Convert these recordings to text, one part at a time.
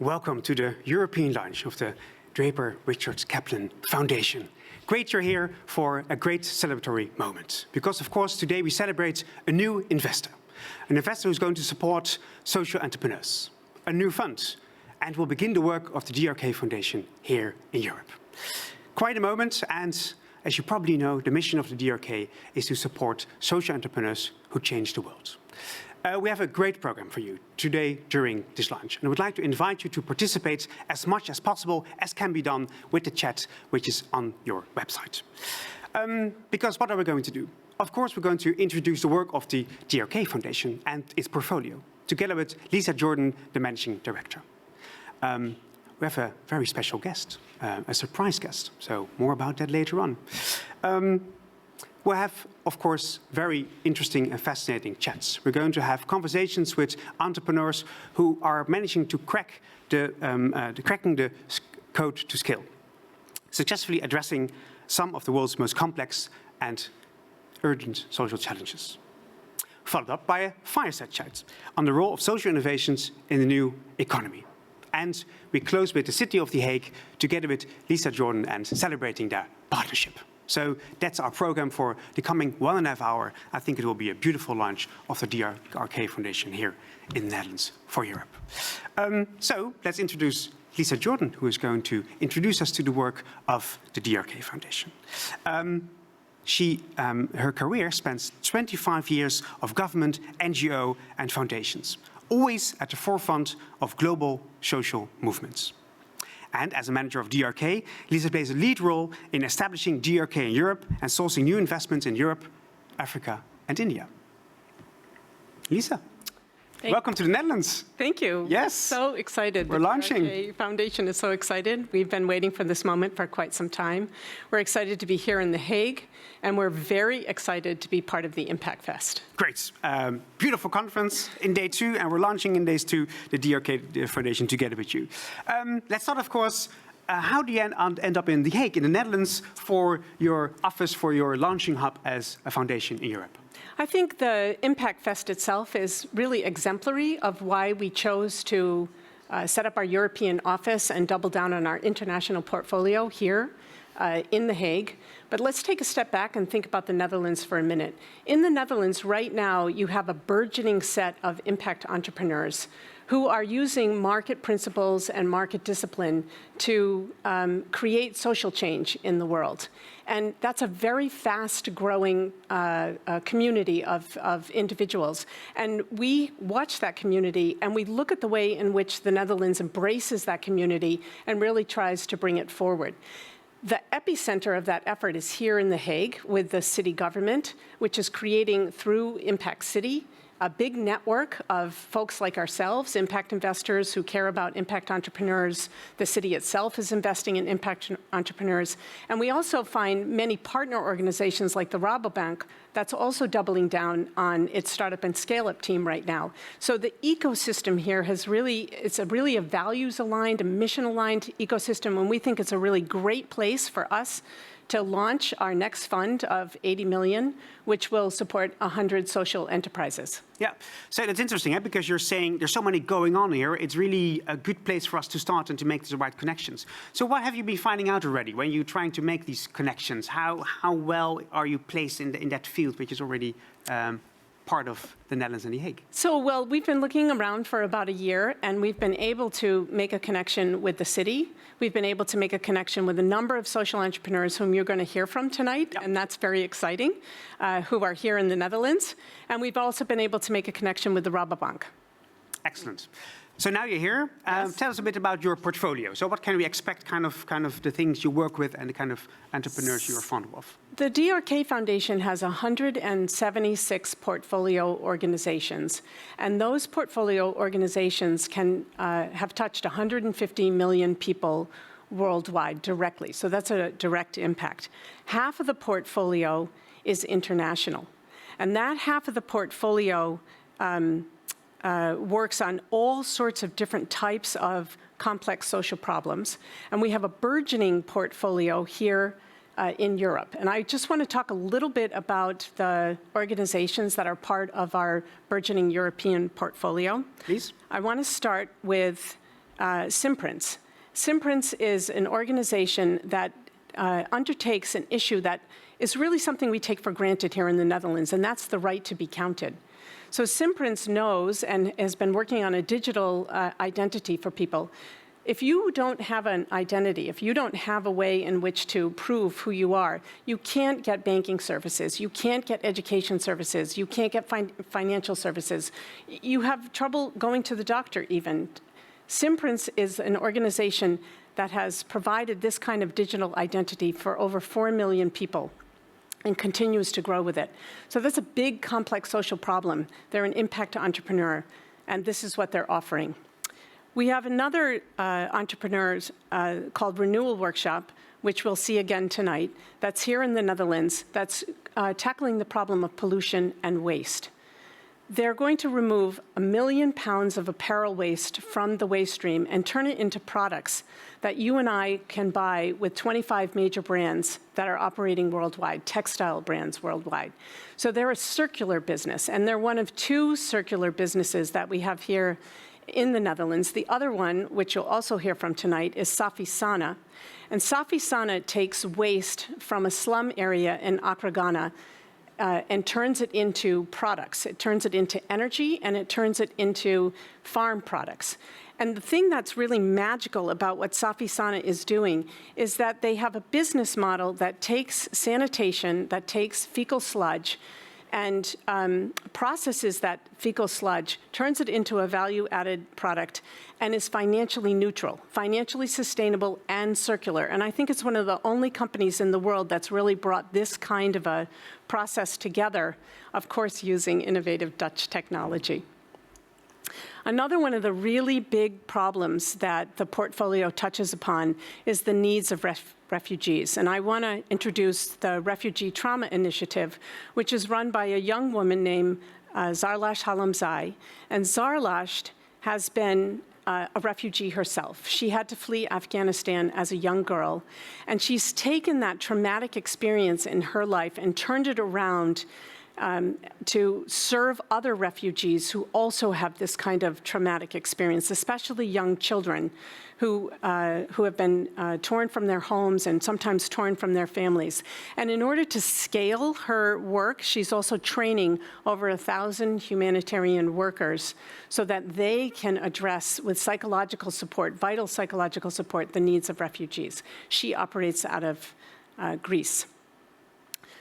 Welcome to the European launch of the Draper Richard Kaplan Foundation. Great you're here for a great celebratory moment. Because, of course, today we celebrate a new investor. An investor who's going to support social entrepreneurs. A new fund. And will begin the work of the DRK Foundation here in Europe. Quite a moment, and as you probably know, the mission of the DRK is to support social entrepreneurs who change the world. We have a great program for you today during this launch, and I would like to invite you to participate as much as possible as can be done with the chat which is on your website. Because what are we going to do? Of course, we're going to introduce the work of the DRK Foundation and its portfolio, together with Lisa Jordan, the Managing Director. We have a very special guest, a surprise guest, so more about that later on. We'll have, of course, very interesting and fascinating chats. We're going to have conversations with entrepreneurs who are managing to crack cracking the code to scale, successfully addressing some of the world's most complex and urgent social challenges. Followed up by a fireside chat on the role of social innovations in the new economy. And we close with the city of The Hague, together with Lisa Jordan, and celebrating their partnership. So that's our program for the coming 1.5 hours. I think it will be a beautiful launch of the DRK Foundation here in the Netherlands for Europe. So let's introduce Lisa Jordan, who is going to introduce us to the work of the DRK Foundation. Her career spans 25 years of government, NGO, and foundations, always at the forefront of global social movements. And as a manager of DRK, Lisa plays a lead role in establishing DRK in Europe and sourcing new investments in Europe, Africa, and India. Lisa, welcome to the Netherlands. Thank you. Yes. So excited. We're launching. The DRK Foundation is so excited. We've been waiting for this moment for quite some time. We're excited to be here in The Hague, and we're very excited to be part of the ImpactFest. Great. Beautiful conference in day 2, and we're launching in days 2 the DRK Foundation together with you. Let's start, of course, how do you end up in The Hague, in the Netherlands, for your office, for your launching hub as a foundation in Europe? I think the ImpactFest itself is really exemplary of why we chose to set up our European office and double down on our international portfolio here in The Hague. But let's take a step back and think about the Netherlands for a minute. In the Netherlands right now, you have a burgeoning set of impact entrepreneurs who are using market principles and market discipline to create social change in the world. And that's a very fast-growing community of individuals. And we watch that community, and we look at the way in which the Netherlands embraces that community and really tries to bring it forward. The epicenter of that effort is here in The Hague with the city government, which is creating, through Impact City, a big network of folks like ourselves, impact investors who care about impact entrepreneurs. The city itself is investing in impact entrepreneurs. And we also find many partner organizations like the Rabobank that's also doubling down on its startup and scale-up team right now. So the ecosystem here has it's really a values-aligned, a mission-aligned ecosystem, and we think it's a really great place for us to launch our next fund of 80 million, which will support 100 social enterprises. Yeah, so that's interesting, because you're saying there's so many going on here. It's really a good place for us to start and to make the right connections. So what have you been finding out already when you're trying to make these connections? How well are you placed in that field, which is already part of the Netherlands and The Hague? So, well, we've been looking around for about a year, and we've been able to make a connection with the city. We've been able to make a connection with a number of social entrepreneurs whom you're going to hear from tonight, and that's very exciting, who are here in the Netherlands. And we've also been able to make a connection with the Rabobank. Excellent. So now you're here. Yes. Tell us a bit about your portfolio. So what can we expect, kind of the things you work with and the kind of entrepreneurs you're fond of? The DRK Foundation has 176 portfolio organizations, and those portfolio organizations can have touched 150 million people worldwide directly. So that's a direct impact. Half of the portfolio is international, and that half of the portfolio works on all sorts of different types of complex social problems. And we have a burgeoning portfolio here in Europe. And I just want to talk a little bit about the organizations that are part of our burgeoning European portfolio. Please. I want to start with Simprints. Simprints is an organization that undertakes an issue that is really something we take for granted here in the Netherlands, and that's the right to be counted. So Simprints knows and has been working on a digital identity for people. If you don't have an identity, if you don't have a way in which to prove who you are, you can't get banking services, you can't get education services, you can't get financial services. You have trouble going to the doctor even. Simprints is an organization that has provided this kind of digital identity for over 4 million people and continues to grow with it. So that's a big, complex social problem. They're an impact entrepreneur, and this is what they're offering. We have another entrepreneurs called Renewal workshop, which we'll see again tonight, that's here in the Netherlands, that's tackling the problem of pollution and waste. They're going to remove 1 million pounds of apparel waste from the waste stream and turn it into products that you and I can buy with 25 major brands that are operating worldwide, textile brands worldwide. So they're a circular business, and they're one of 2 circular businesses that we have here in the Netherlands. The other one, which you'll also hear from tonight, is Safi Sana. And Safi Sana takes waste from a slum area in Accra, Ghana, and turns it into products. It turns it into energy, and it turns it into farm products. And the thing that's really magical about what Safi Sana is doing is that they have a business model that takes sanitation, that takes fecal sludge, and processes that fecal sludge, turns it into a value-added product, and is financially neutral, financially sustainable, and circular. And I think it's one of the only companies in the world that's really brought this kind of a process together, of course, using innovative Dutch technology. Another one of the really big problems that the portfolio touches upon is the needs of refugees. And I want to introduce the Refugee Trauma Initiative, which is run by a young woman named Zarlash Halamzai. And Zarlash has been a refugee herself. She had to flee Afghanistan as a young girl, and she's taken that traumatic experience in her life and turned it around to serve other refugees who also have this kind of traumatic experience, especially young children who have been torn from their homes and sometimes torn from their families. And in order to scale her work, she's also training over 1,000 humanitarian workers so that they can address with psychological support, vital psychological support, the needs of refugees. She operates out of Greece.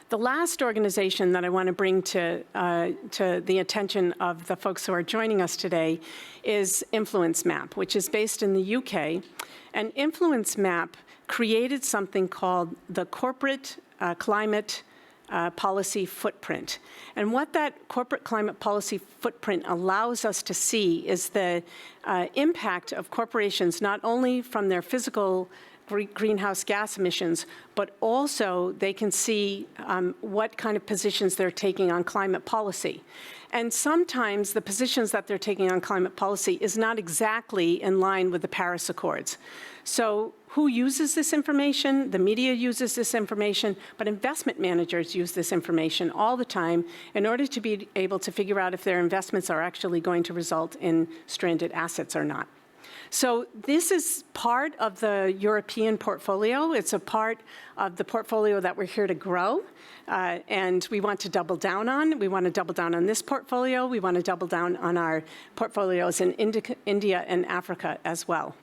The last organization that I want to bring to the attention of the folks who are joining us today is Influence Map, which is based in the UK. And Influence Map created something called the Corporate Climate Policy Footprint. And what that corporate climate policy footprint allows us to see is the impact of corporations, not only from their physical greenhouse gas emissions, but also they can see what kind of positions they're taking on climate policy. And sometimes the positions that they're taking on climate policy is not exactly in line with the Paris Accords. So who uses this information? The media uses this information, but investment managers use this information all the time in order to be able to figure out if their investments are actually going to result in stranded assets or not. So this is part of the European portfolio. It's a part of the portfolio that we're here to grow, and we want to double down on. We want to double down on this portfolio. We want to double down on our portfolios in India and Africa as well.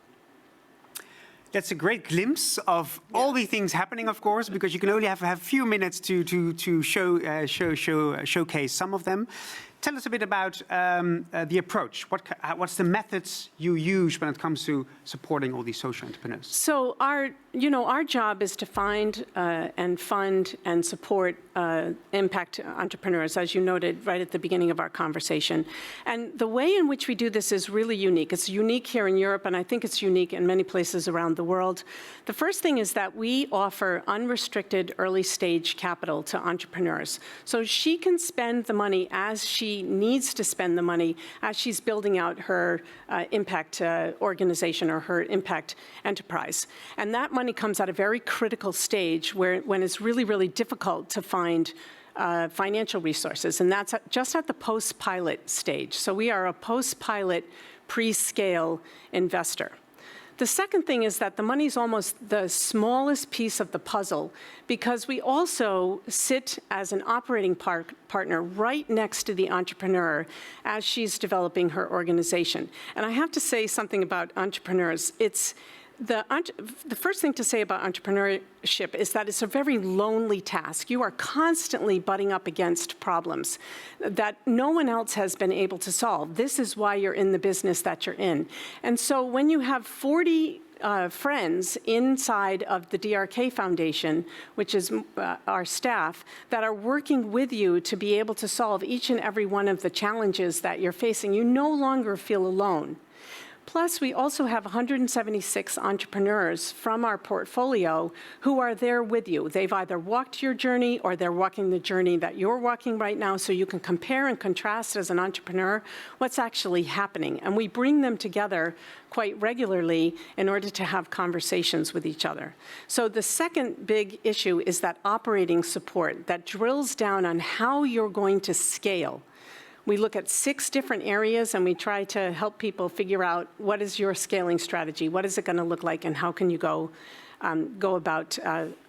That's a great glimpse of all the things happening, of course, because you can only have a few minutes to showcase some of them. Tell us a bit about the approach. What's the methods you use when it comes to supporting all these social entrepreneurs? So our job is to find and fund and support impact entrepreneurs, as you noted right at the beginning of our conversation. And the way in which we do this is really unique. It's unique here in Europe, and I think it's unique in many places around the world. The first thing is that we offer unrestricted early stage capital to entrepreneurs. So she can spend the money as she needs to spend the money as she's building out her impact organization or her impact enterprise. And that money comes at a very critical stage when it's really, really difficult to find financial resources, and that's just at the post-pilot stage. So we are a post-pilot, pre-scale investor. The second thing is that the money is almost the smallest piece of the puzzle because we also sit as an operating partner right next to the entrepreneur as she's developing her organization. And I have to say something about entrepreneurs. The first thing to say about entrepreneurship is that it's a very lonely task. You are constantly butting up against problems that no one else has been able to solve. This is why you're in the business that you're in. And so when you have 40 friends inside of the DRK Foundation, which is our staff, that are working with you to be able to solve each and every one of the challenges that you're facing, you no longer feel alone. Plus, we also have 176 entrepreneurs from our portfolio who are there with you. They've either walked your journey or they're walking the journey that you're walking right now, so you can compare and contrast as an entrepreneur what's actually happening. And we bring them together quite regularly in order to have conversations with each other. So the second big issue is that operating support that drills down on how you're going to scale. We look at 6 different areas and we try to help people figure out what is your scaling strategy, what is it going to look like, and how can you go about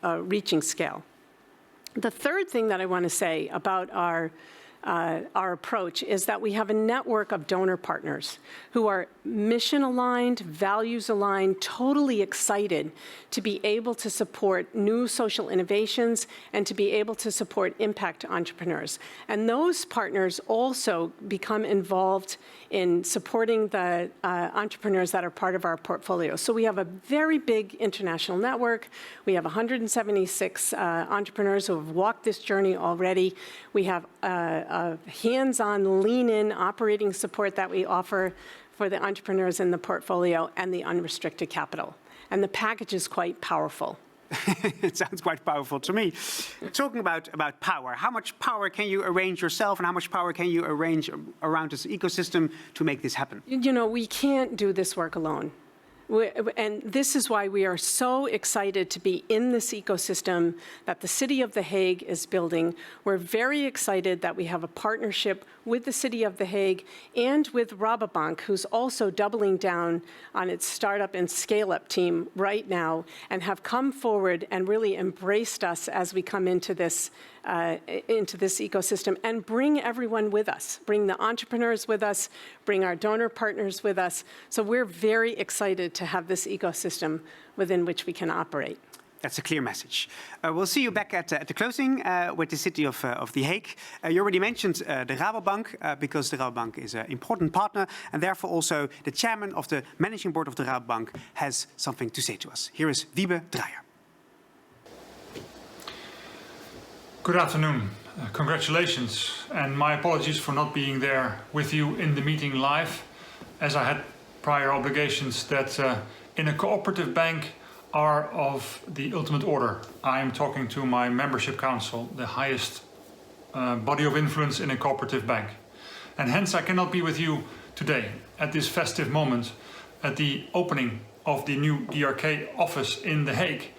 reaching scale. The third thing that I want to say about our approach is that we have a network of donor partners who are mission aligned, values aligned, totally excited to be able to support new social innovations and to be able to support impact entrepreneurs. And those partners also become involved in supporting the entrepreneurs that are part of our portfolio. So we have a very big international network. We have 176 entrepreneurs who have walked this journey already. We have hands-on, lean-in operating support that we offer for the entrepreneurs in the portfolio and the unrestricted capital. And the package is quite powerful. It sounds quite powerful to me. Talking about power, how much power can you arrange yourself and how much power can you arrange around this ecosystem to make this happen? You know, we can't do this work alone. And this is why we are so excited to be in this ecosystem that the City of The Hague is building. We're very excited that we have a partnership with the City of The Hague and with Rabobank, who's also doubling down on its startup and scale-up team right now and have come forward and really embraced us as we come into this ecosystem and bring everyone with us, bring the entrepreneurs with us, bring our donor partners with us. So we're very excited to have this ecosystem within which we can operate. That's a clear message. We'll see you back at the closing with the City of The Hague. You already mentioned the Rabobank, because the Rabobank is an important partner, and therefore also the chairman of the managing board of the Rabobank has something to say to us. Here is Wiebe Dreyer. Good afternoon. Congratulations, and my apologies for not being there with you in the meeting live, as I had prior obligations that in a cooperative bank are of the ultimate order. I am talking to my membership council, the highest body of influence in a cooperative bank. And hence I cannot be with you today at this festive moment at the opening of the new DRK office in The Hague.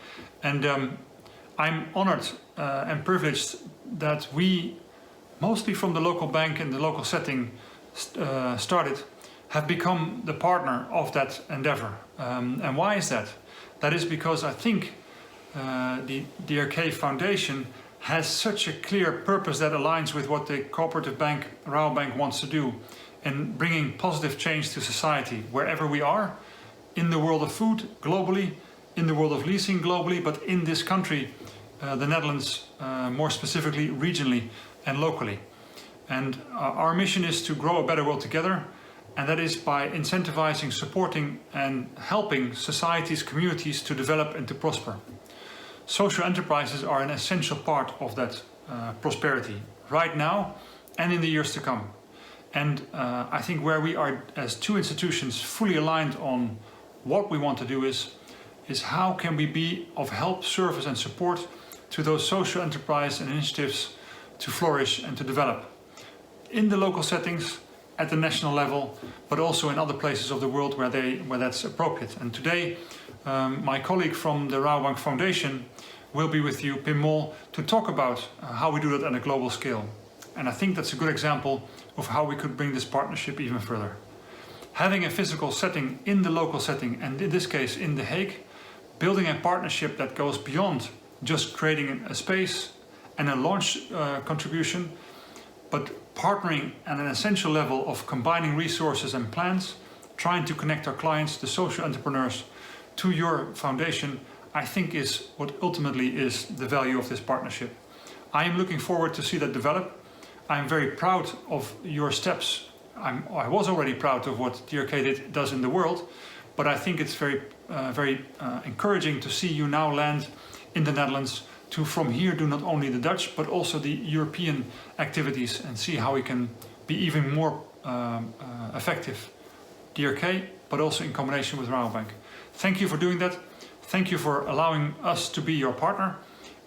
And I'm honored and privileged that we, mostly from the local bank and the local setting started, have become the partner of that endeavor. And why is that? That is because I think the DRK Foundation has such a clear purpose that aligns with what the cooperative bank, Rabobank, wants to do in bringing positive change to society wherever we are, in the world of food globally, in the world of leasing globally, but in this country, the Netherlands, more specifically regionally and locally. And our mission is to grow a better world together, and that is by incentivizing, supporting and helping societies, communities to develop and to prosper. Social enterprises are an essential part of that prosperity right now and in the years to come. And I think where we are as two institutions fully aligned on what we want to do is how can we be of help, service and support to those social enterprise and initiatives to flourish and to develop in the local settings, at the national level, but also in other places of the world where that's appropriate. And today, my colleague from the Rabobank Foundation will be with you, Pim Mol, to talk about how we do that on a global scale. And I think that's a good example of how we could bring this partnership even further. having a physical setting in the local setting, and in this case in The Hague, building a partnership that goes beyond just creating a space and a launch contribution, but partnering at an essential level of combining resources and plans, trying to connect our clients, the social entrepreneurs, to your foundation, I think is what ultimately is the value of this partnership. I am looking forward to see that develop. I'm very proud of your steps. I was already proud of what DRK does in the world, but I think it's very encouraging to see you now land in the Netherlands to from here do not only the Dutch but also the European activities and see how we can be even more effective. DRK, but also in combination with Rabobank. Thank you for doing that. Thank you for allowing us to be your partner,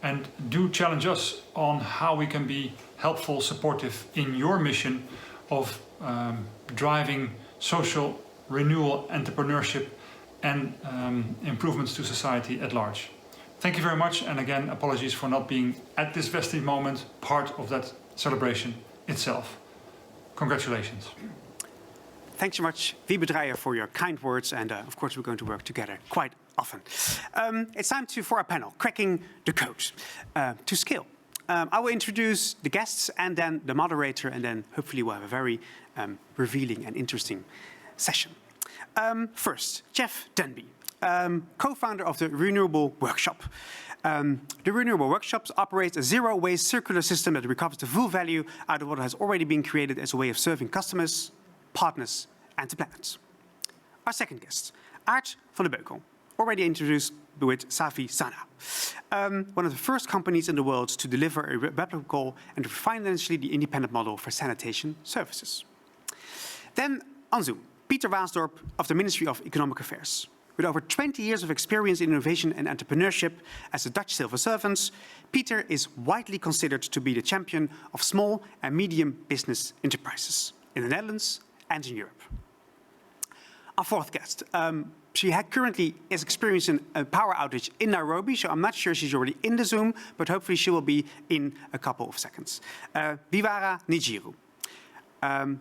and do challenge us on how we can be helpful, supportive in your mission of driving social renewal, entrepreneurship, and improvements to society at large. Thank you very much, and again, apologies for not being at this vested moment part of that celebration itself. Congratulations. Thanks so much, Wiebe Dreyer, for your kind words, and of course we're going to work together quite often. It's time for our panel, Cracking the Code to Scale. I will introduce the guests and then the moderator, and then hopefully we'll have a very revealing and interesting session. First, Jeff Denby, co-founder of the Renewal Workshop. The Renewal Workshops operates a zero-waste circular system that recovers the full value out of what has already been created as a way of serving customers, partners, and the planet. Our second guest, Aart van de Beukel, already introduced with Safi Sana, one of the first companies in the world to deliver a replicable and financially independent model for sanitation services. Then on Zoom, Pieter Waasdorp of the Ministry of Economic Affairs. With over 20 years of experience in innovation and entrepreneurship as a Dutch civil servant, Pieter is widely considered to be the champion of small and medium business enterprises in the Netherlands and in Europe. Our fourth guest, she currently is experiencing a power outage in Nairobi, so I'm not sure she's already in the Zoom, but hopefully she will be in a couple of seconds. Wawira Njiru,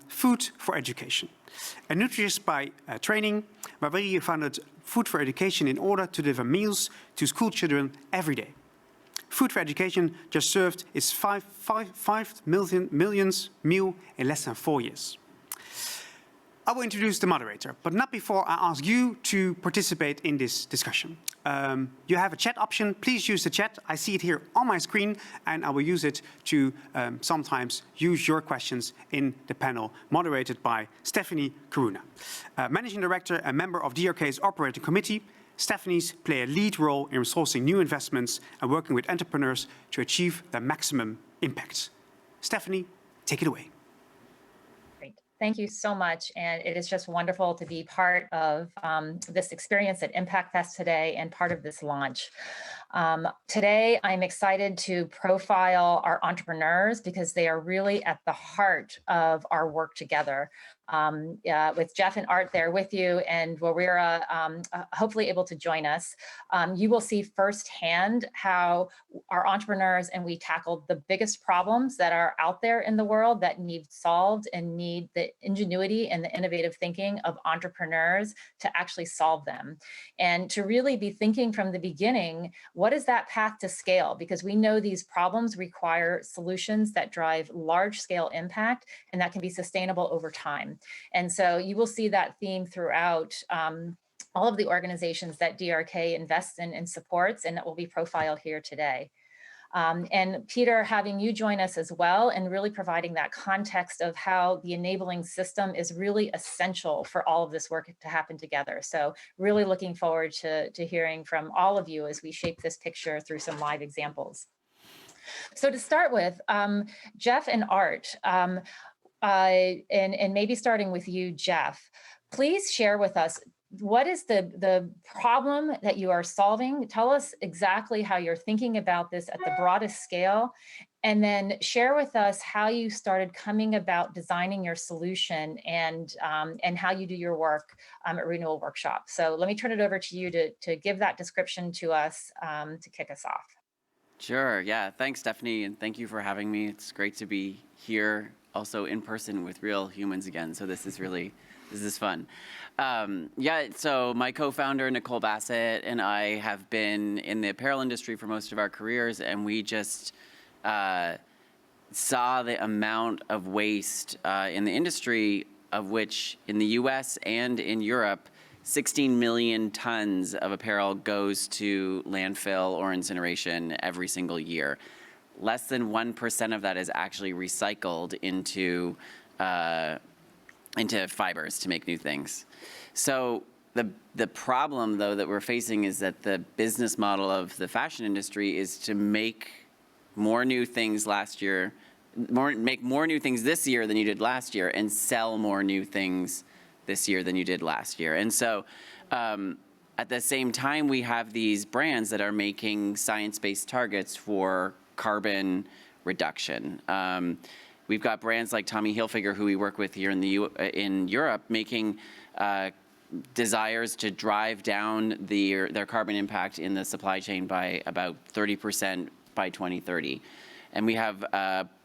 Food for Education. A nutritionist by training, Wawira founded Food for Education in order to deliver meals to school children every day. Food for Education just served its 5 millionth meal in less than 4 years. I will introduce the moderator, but not before I ask you to participate in this discussion. You have a chat option. Please use the chat. I see it here on my screen, and I will use it to sometimes use your questions in the panel moderated by Stephanie Karuna. Managing Director and member of DRK's Operating Committee, Stephanie's play a lead role in sourcing new investments and working with entrepreneurs to achieve their maximum impact. Stephanie, take it away. Thank you so much. And it is just wonderful to be part of this experience at ImpactFest today and part of this launch. Today, I'm excited to profile our entrepreneurs because they are really at the heart of our work together. With Jeff and Aart there with you, and Wawira hopefully able to join us, you will see firsthand how our entrepreneurs and we tackled the biggest problems that are out there in the world that need solved and need the ingenuity and the innovative thinking of entrepreneurs to actually solve them. And to really be thinking from the beginning, what is that path to scale? Because we know these problems require solutions that drive large scale impact and that can be sustainable over time. And so you will see that theme throughout all of the organizations that DRK invests in and supports, and that will be profiled here today. And Pieter, having you join us as well and really providing that context of how the enabling system is really essential for all of this work to happen together. So really looking forward to hearing from all of you as we shape this picture through some live examples. So to start with, Jeff and Aart, and maybe starting with you, Jeff, please share with us, what is the problem that you are solving? Tell us exactly how you're thinking about this at the broadest scale, and then share with us how you started coming about designing your solution and how you do your work at Renewal Workshop. So let me turn it over to you to give that description to us to kick us off. Sure, yeah, thanks Stephanie, and thank you for having me. It's great to be here also in person with real humans again. So this is fun. Yeah, so my co-founder, Nicole Bassett, and I have been in the apparel industry for most of our careers, and we just saw the amount of waste in the industry, of which in the US and in Europe, 16 million tons of apparel goes to landfill or incineration every single year. Less than 1% of that is actually recycled into fibers to make new things. So the problem, though, that we're facing is that the business model of the fashion industry is to make more new things make more new things this year than you did last year, and sell more new things this year than you did last year. And so at the same time, we have these brands that are making science-based targets for carbon reduction. We've got brands like Tommy Hilfiger, who we work with here in Europe, making desires to drive down their carbon impact in the supply chain by about 30% by 2030. And we have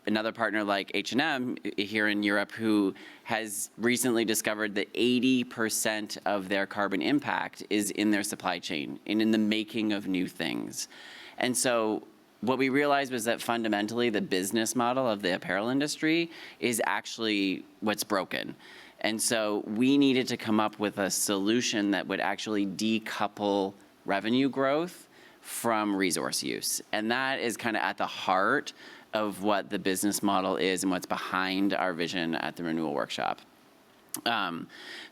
another partner like H&M here in Europe who has recently discovered that 80% of their carbon impact is in their supply chain and in the making of new things. And so what we realized was that fundamentally the business model of the apparel industry is actually what's broken. And so we needed to come up with a solution that would actually decouple revenue growth from resource use. And that is kind of at the heart of what the business model is and what's behind our vision at the Renewal Workshop.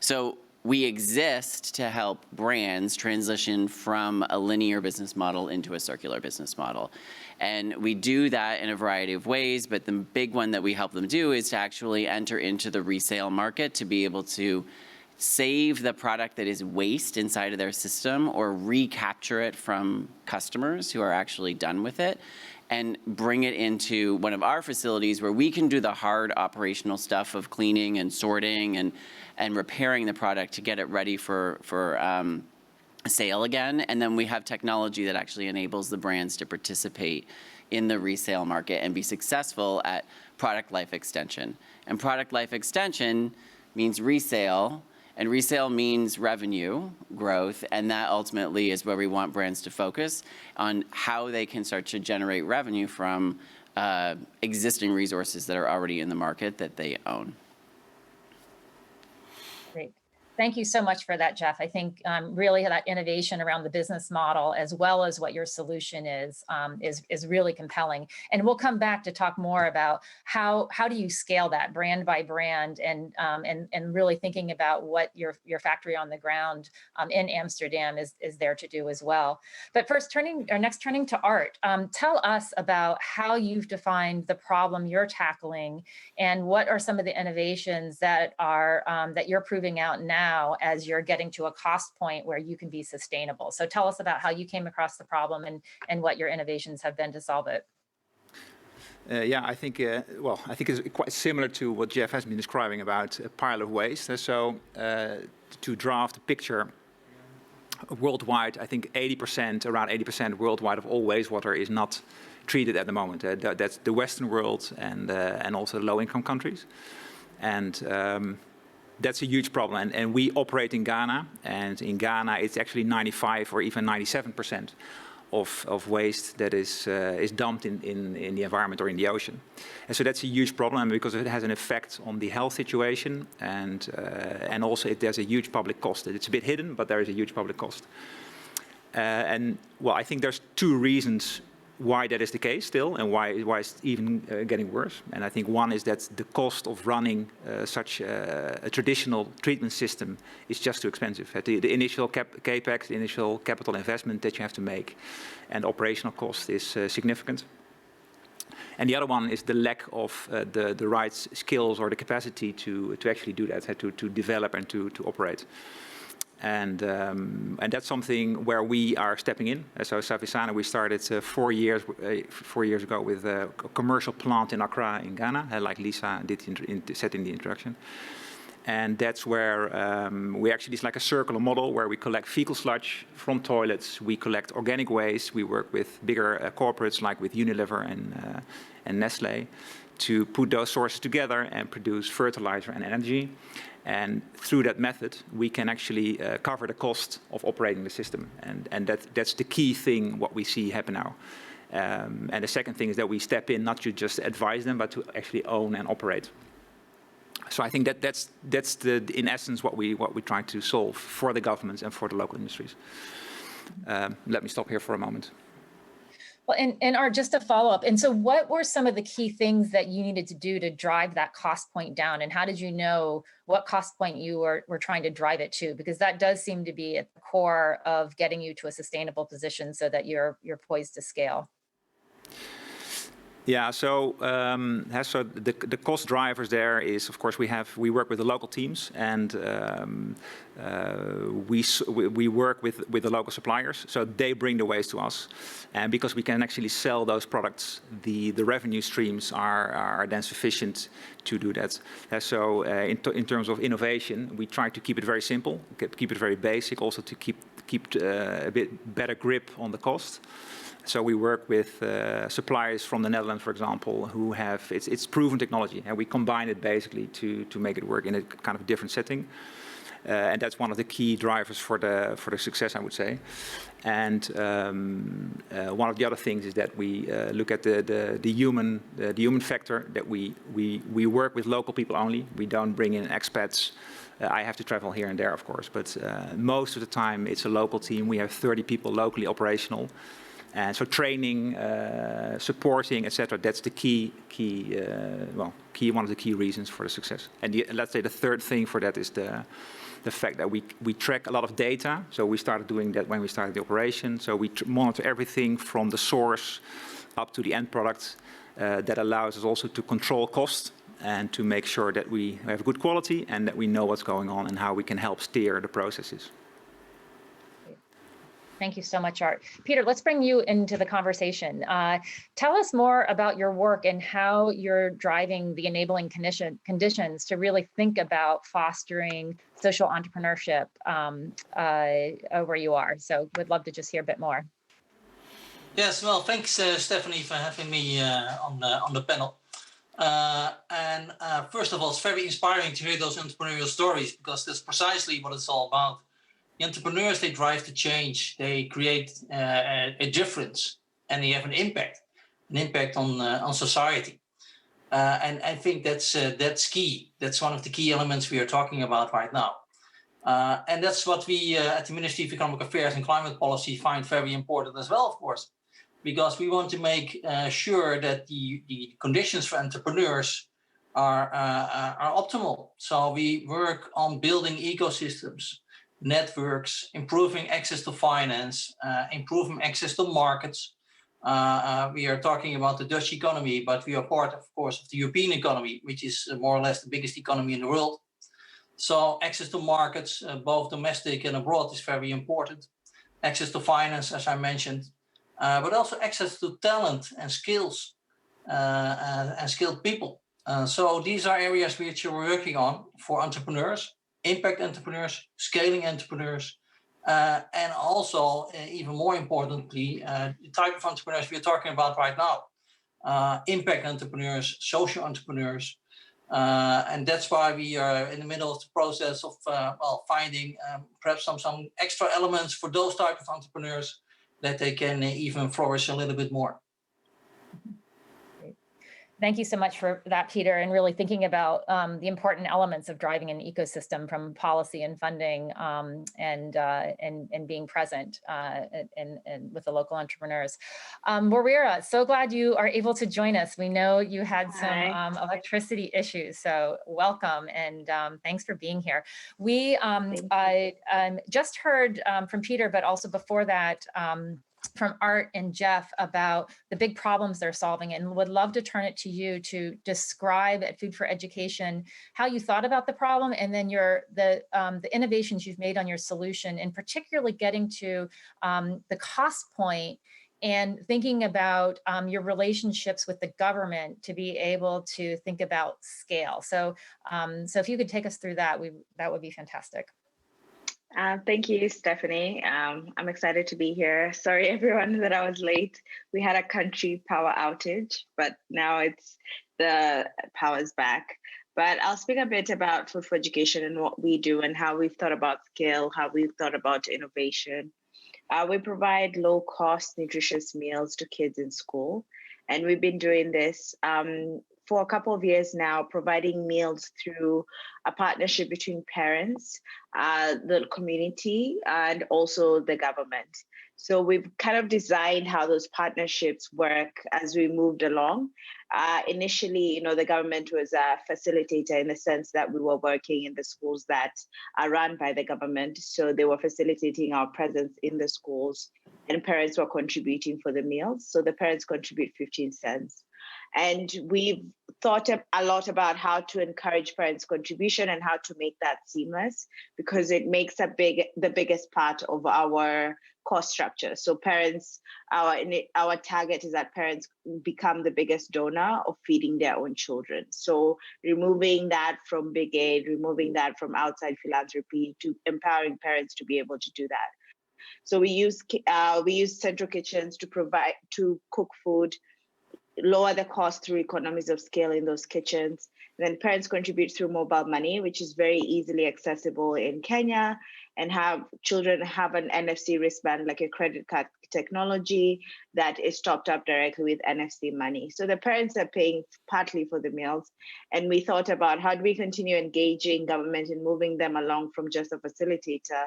So we exist to help brands transition from a linear business model into a circular business model. And we do that in a variety of ways, but the big one that we help them do is to actually enter into the resale market to be able to save the product that is waste inside of their system or recapture it from customers who are actually done with it, and bring it into one of our facilities where we can do the hard operational stuff of cleaning and sorting and repairing the product to get it ready for sale again. And then we have technology that actually enables the brands to participate in the resale market and be successful at product life extension. And product life extension means resale, and resale means revenue growth, and that ultimately is where we want brands to focus on how they can start to generate revenue from existing resources that are already in the market that they own. Great. Thank you so much for that, Jeff. I think really that innovation around the business model, as well as what your solution is really compelling. And we'll come back to talk more about how do you scale that brand by brand, and really thinking about what your factory on the ground in Amsterdam is there to do as well. But first, turning to Aart, tell us about how you've defined the problem you're tackling, and what are some of the innovations that are that you're proving out now as you're getting to a cost point where you can be sustainable. So tell us about how you came across the problem and what your innovations have been to solve it. Yeah, I think it's quite similar to what Jeff has been describing about a pile of waste. So to draft a picture worldwide, I think around 80% worldwide of all wastewater is not treated at the moment. That's the Western world and also the low-income countries. And that's a huge problem, and we operate in Ghana, and in Ghana it's actually 95 or even 97% of waste that is dumped in the environment or in the ocean. And so that's a huge problem because it has an effect on the health situation, and also there's a huge public cost. It's a bit hidden, but there is a huge public cost. And well, I think there's two reasons why that is the case still, and why it's even getting worse. And I think one is that the cost of running such a traditional treatment system is just too expensive. The initial capex, the initial capital investment that you have to make, and operational cost is significant. And the other one is the lack of the right skills or the capacity to actually do that, to develop and to operate. And that's something where we are stepping in. So Safi Sana, we started 4 years ago with a commercial plant in Accra in Ghana, like Lisa said in the introduction. And that's where we actually, it's like a circular model where we collect fecal sludge from toilets, we collect organic waste, we work with bigger corporates like with Unilever and Nestle to put those sources together and produce fertilizer and energy. And through that method, we can actually cover the cost of operating the system. And that's the key thing, what we see happen now. And the second thing is that we step in, not to just advise them, but to actually own and operate. So I think that's in essence what we try to solve for the governments and for the local industries. Let me stop here for a moment. Well, and Art, just to follow up, and so what were some of the key things that you needed to do to drive that cost point down? And how did you know what cost point you were trying to drive it to? Because that does seem to be at the core of getting you to a sustainable position so that you're poised to scale. Yeah, so the cost drivers there is, of course, we work with the local teams, and we work with the local suppliers, so they bring the waste to us, and because we can actually sell those products, the revenue streams are then sufficient to do that. So in terms of innovation, we try to keep it very simple, keep it very basic, also to keep a bit better grip on the cost. So we work with suppliers from the Netherlands, for example, who have it's proven technology, and we combine it basically to make it work in a kind of different setting, and that's one of the key drivers for the success, I would say. And one of the other things is that we look at the human factor. That we work with local people only. We don't bring in expats. I have to travel here and there, of course, but most of the time it's a local team. We have 30 people locally operational. And so training, supporting, etc. That's the one of the key reasons for the success. And let's say the third thing for that is the fact that we track a lot of data. So we started doing that when we started the operation. So we monitor everything from the source up to the end product. That allows us also to control cost and to make sure that we have good quality and that we know what's going on and how we can help steer the processes. Thank you so much, Art. Pieter, let's bring you into the conversation. Tell us more about your work and how you're driving the enabling conditions to really think about fostering social entrepreneurship where you are. So we'd love to just hear a bit more. Yes, well, thanks, Stephanie, for having me on the panel. First of all, it's very inspiring to hear those entrepreneurial stories, because that's precisely what it's all about. The entrepreneurs, they drive the change, they create a difference, and they have an impact on society. And I think that's key. That's one of the key elements we are talking about right now. And that's what we at the Ministry of Economic Affairs and Climate Policy find very important as well, of course, because we want to make sure that the conditions for entrepreneurs are optimal. So we work on building ecosystems, networks, improving access to finance, improving access to markets. We are talking about the Dutch economy, but we are part, of course, of the European economy, which is more or less the biggest economy in the world. So access to markets, both domestic and abroad, is very important. Access to finance, as I mentioned, but also access to talent and skills and skilled people. So these are areas which we're working on for entrepreneurs. Impact entrepreneurs, scaling entrepreneurs, and also, even more importantly, the type of entrepreneurs we are talking about right now. Impact entrepreneurs, social entrepreneurs. And that's why we are in the middle of the process of finding perhaps some extra elements for those type of entrepreneurs that they can even flourish a little bit more. Thank you so much for that, Pieter, and really thinking about the important elements of driving an ecosystem, from policy and funding and being present and with the local entrepreneurs. Wawira, so glad you are able to join us. We know you had some electricity issues, so welcome and thanks for being here. We just heard from Pieter, but also before that, from Art and Jeff about the big problems they're solving, and would love to turn it to you to describe at Food for Education how you thought about the problem, and then the innovations you've made on your solution, and particularly getting to the cost point and thinking about your relationships with the government to be able to think about scale. So if you could take us through that, that would be fantastic. Thank you, Stephanie. I'm excited to be here. Sorry, everyone, that I was late. We had a country power outage, but now the powers back. But I'll speak a bit about Food for Education and what we do and how we've thought about scale, how we've thought about innovation. We provide low-cost, nutritious meals to kids in school. And we've been doing this for a couple of years now, providing meals through a partnership between parents, the community, and also the government. So we've kind of designed how those partnerships work as we moved along. Initially, the government was a facilitator in the sense that we were working in the schools that are run by the government. So they were facilitating our presence in the schools, and parents were contributing for the meals. So the parents contribute 15 cents. And we've thought a lot about how to encourage parents' contribution and how to make that seamless, because it makes the biggest part of our cost structure. So parents, our target is that parents become the biggest donor of feeding their own children. So removing that from big aid, removing that from outside philanthropy, to empowering parents to be able to do that. So we use central kitchens to cook food, lower the cost through economies of scale in those kitchens. Then parents contribute through mobile money, which is very easily accessible in Kenya, and children have an NFC wristband, like a credit card technology that is topped up directly with NFC money. So the parents are paying partly for the meals. And we thought about how do we continue engaging government and moving them along from just a facilitator,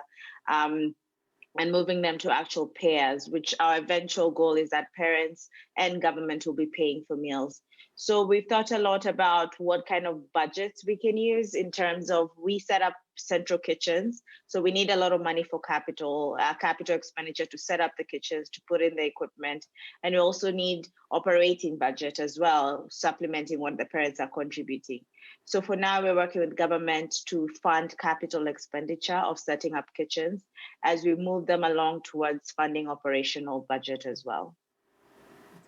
and moving them to actual payers, which our eventual goal is that parents and government will be paying for meals. So we've thought a lot about what kind of budgets we can use in terms of, we set up central kitchens. So we need a lot of money for capital expenditure to set up the kitchens, to put in the equipment. And we also need operating budget as well, supplementing what the parents are contributing. So for now, we're working with government to fund capital expenditure of setting up kitchens as we move them along towards funding operational budget as well.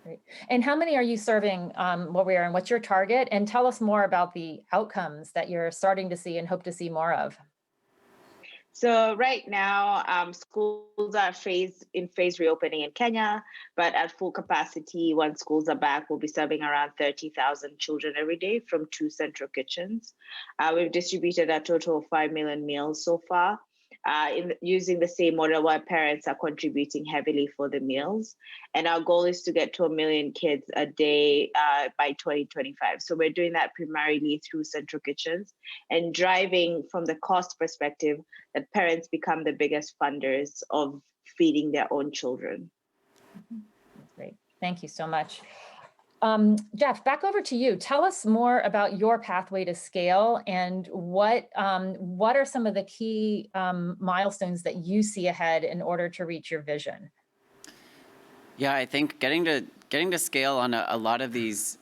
Great. And how many are you serving, Wawira, and what's your target? And tell us more about the outcomes that you're starting to see and hope to see more of. So right now, schools are in phase reopening in Kenya, but at full capacity, once schools are back, we'll be serving around 30,000 children every day from 2 central kitchens. We've distributed a total of 5 million meals so far, using the same model where parents are contributing heavily for the meals. And our goal is to get to 1 million kids a day by 2025. So we're doing that primarily through central kitchens and driving from the cost perspective that parents become the biggest funders of feeding their own children. Great, thank you so much. Jeff, back over to you. Tell us more about your pathway to scale and what are some of the key milestones that you see ahead in order to reach your vision? Yeah, I think getting to scale on a lot of these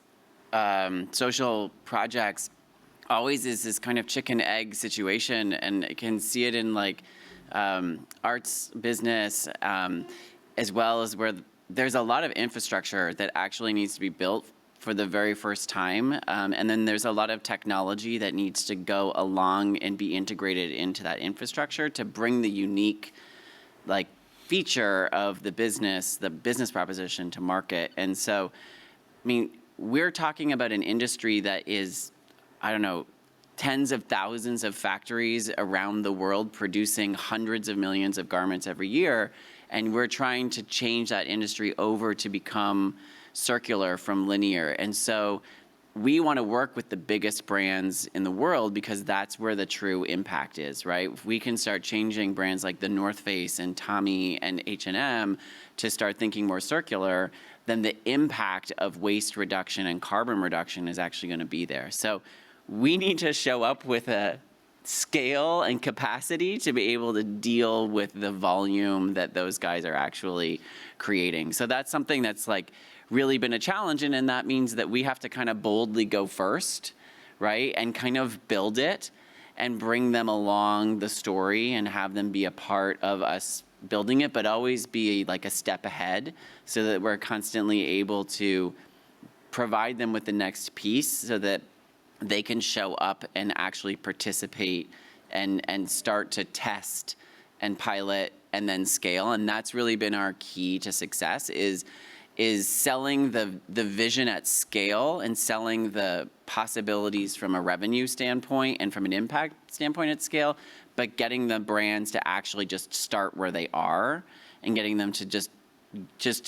social projects always is this kind of chicken egg situation, and you can see it in like Aart's business, as well as where there's a lot of infrastructure that actually needs to be built for the very first time. And then there's a lot of technology that needs to go along and be integrated into that infrastructure to bring the unique feature of the business proposition to market. And so, I mean, we're talking about an industry that is, I don't know, tens of thousands of factories around the world producing hundreds of millions of garments every year. And we're trying to change that industry over to become circular from linear. And so we want to work with the biggest brands in the world because that's where the true impact is, right? If we can start changing brands like the North Face and Tommy and H&M to start thinking more circular, then the impact of waste reduction and carbon reduction is actually going to be there. So we need to show up with a scale and capacity to be able to deal with the volume that those guys are actually creating. So that's something that's really been a challenge, and that means that we have to kind of boldly go first, right? And kind of build it and bring them along the story and have them be a part of us building it, but always be a step ahead so that we're constantly able to provide them with the next piece so that they can show up and actually participate and start to test and pilot and then scale. And that's really been our key to success, is is selling the vision at scale and selling the possibilities from a revenue standpoint and from an impact standpoint at scale, but getting the brands to actually just start where they are and getting them to just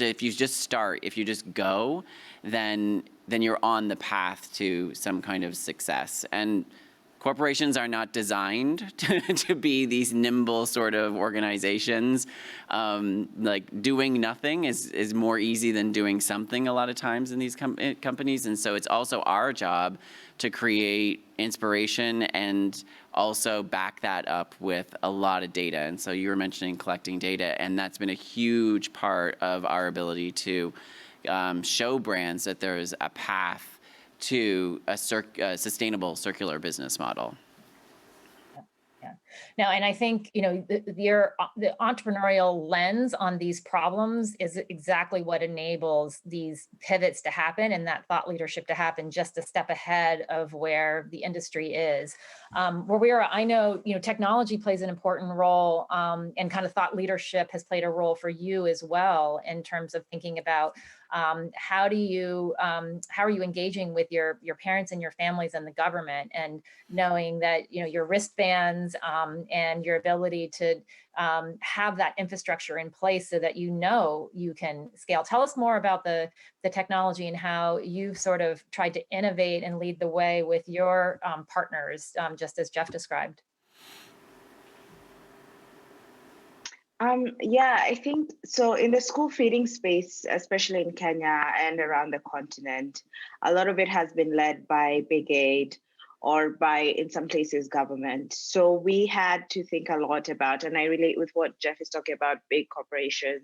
if you just start, if you just go, then you're on the path to some kind of success. And corporations are not designed to be these nimble sort of organizations. Like doing nothing is more easy than doing something a lot of times in these companies. And so it's also our job to create inspiration and also back that up with a lot of data. And so you were mentioning collecting data, and that's been a huge part of our ability to show brands that there is a path to a sustainable circular business model. Yeah. Now, and I think, you know, the entrepreneurial lens on these problems is exactly what enables these pivots to happen and that thought leadership to happen just a step ahead of where the industry is. Wawira, I know, you know, technology plays an important role, and kind of thought leadership has played a role for you as well in terms of thinking about how are you engaging with your parents and your families and the government, and knowing that, you know, your wristbands and your ability to have that infrastructure in place so that you can scale. Tell us more about the technology and how you've sort of tried to innovate and lead the way with your partners, just as Jeff described. Yeah, I think so. In the school feeding space, especially in Kenya and around the continent, a lot of it has been led by big aid or by, in some places, government. So we had to think a lot about, and I relate with what Jeff is talking about, big corporations,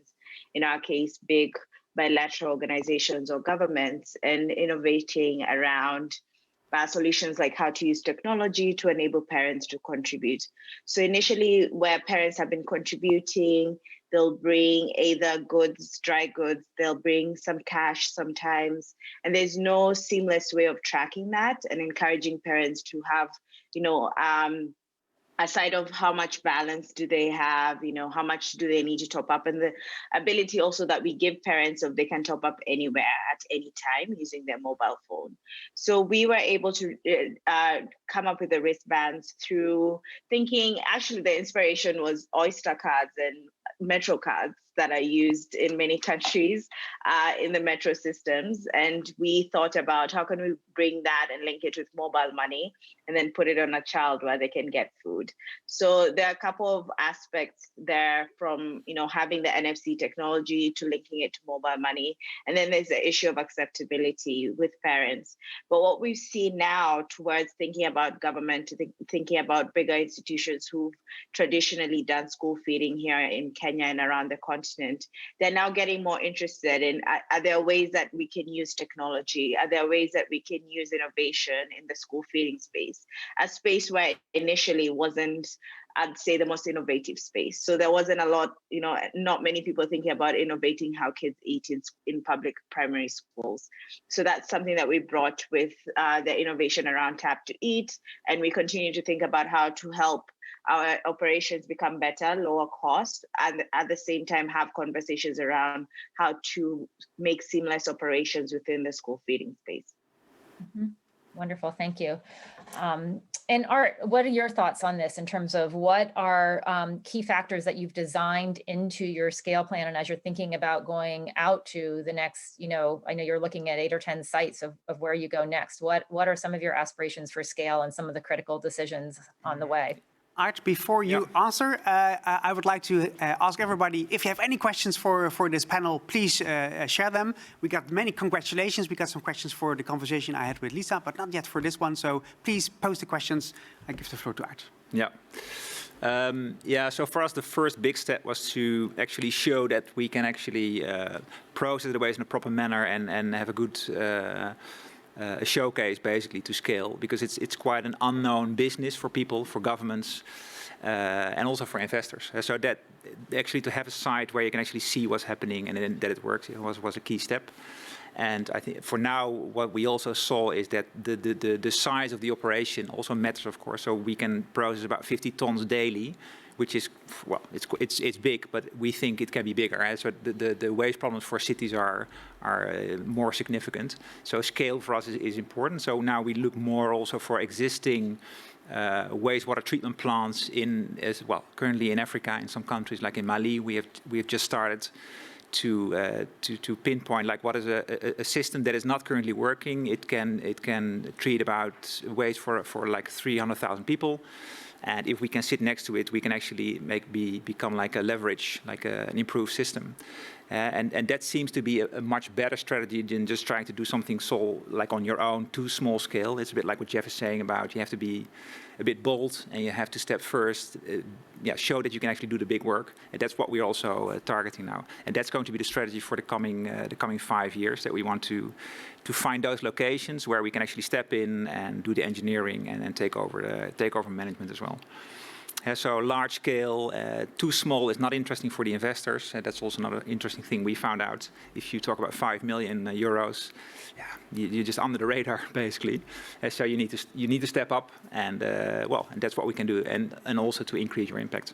in our case, big bilateral organizations or governments, and innovating around solutions like how to use technology to enable parents to contribute. So initially, where parents have been contributing, they'll bring either goods, dry goods, they'll bring some cash sometimes, and there's no seamless way of tracking that and encouraging parents to have, you know, aside of how much balance do they have, you know, how much do they need to top up, and the ability also that we give parents of they can top up anywhere at any time using their mobile phone. So we were able to come up with the wristbands through thinking, actually the inspiration was Oyster cards and Metro cards that are used in many countries in the metro systems. And we thought about how can we bring that and link it with mobile money and then put it on a child where they can get food. So there are a couple of aspects there, from, you know, having the NFC technology to linking it to mobile money. And then there's the issue of acceptability with parents. But what we've seen now towards thinking about government, thinking about bigger institutions who've traditionally done school feeding here in Kenya and around the continent, they're now getting more interested in, are there ways that we can use technology? Are there ways that we can use innovation in the school feeding space? A space where initially wasn't, I'd say, the most innovative space. So there wasn't a lot, you know, not many people thinking about innovating how kids eat in public primary schools. So that's something that we brought with the innovation around Tap to Eat. And we continue to think about how to help our operations become better, lower cost, and at the same time have conversations around how to make seamless operations within the school feeding space. Mm-hmm. Wonderful, thank you. And Art, what are your thoughts on this in terms of what are key factors that you've designed into your scale plan? And as you're thinking about going out to the next, you know, I know you're looking at 8 or 10 sites of where you go next. What are some of your aspirations for scale and some of the critical decisions on the way? Art, before you answer, I would like to ask everybody, if you have any questions for this panel, please share them. We got many congratulations. We got some questions for the conversation I had with Lisa, but not yet for this one. So please post the questions. I give the floor to Art. Yeah. So for us, the first big step was to actually show that we can actually process the waste in a proper manner and have a good a showcase basically to scale, because it's quite an unknown business for people, for governments, and also for investors. So that actually to have a site where you can actually see what's happening and then that it works was a key step. And I think for now, what we also saw is that the size of the operation also matters, of course. So we can process about 50 tons daily, which is, well, it's big, but we think it can be bigger. So the waste problems for cities are more significant. So scale for us is important. So now we look more also for existing wastewater treatment plants currently in Africa, in some countries like in Mali. We have just started to pinpoint like what is a system that is not currently working. It can treat about waste for like 300,000 people. And if we can sit next to it, we can actually become like a leverage, like an improved system. And that seems to be a much better strategy than just trying to do something like on your own, too small scale. It's a bit like what Jeff is saying about you have to be a bit bold and you have to step first, show that you can actually do the big work. And that's what we're also targeting now. And that's going to be the strategy for the coming 5 years, that we want to find those locations where we can actually step in and do the engineering and then take over management as well. So large scale, too small is not interesting for the investors. That's also another interesting thing we found out. If you talk about 5 million euros, you're just under the radar basically. So you need to step up, and and that's what we can do, and also to increase your impact.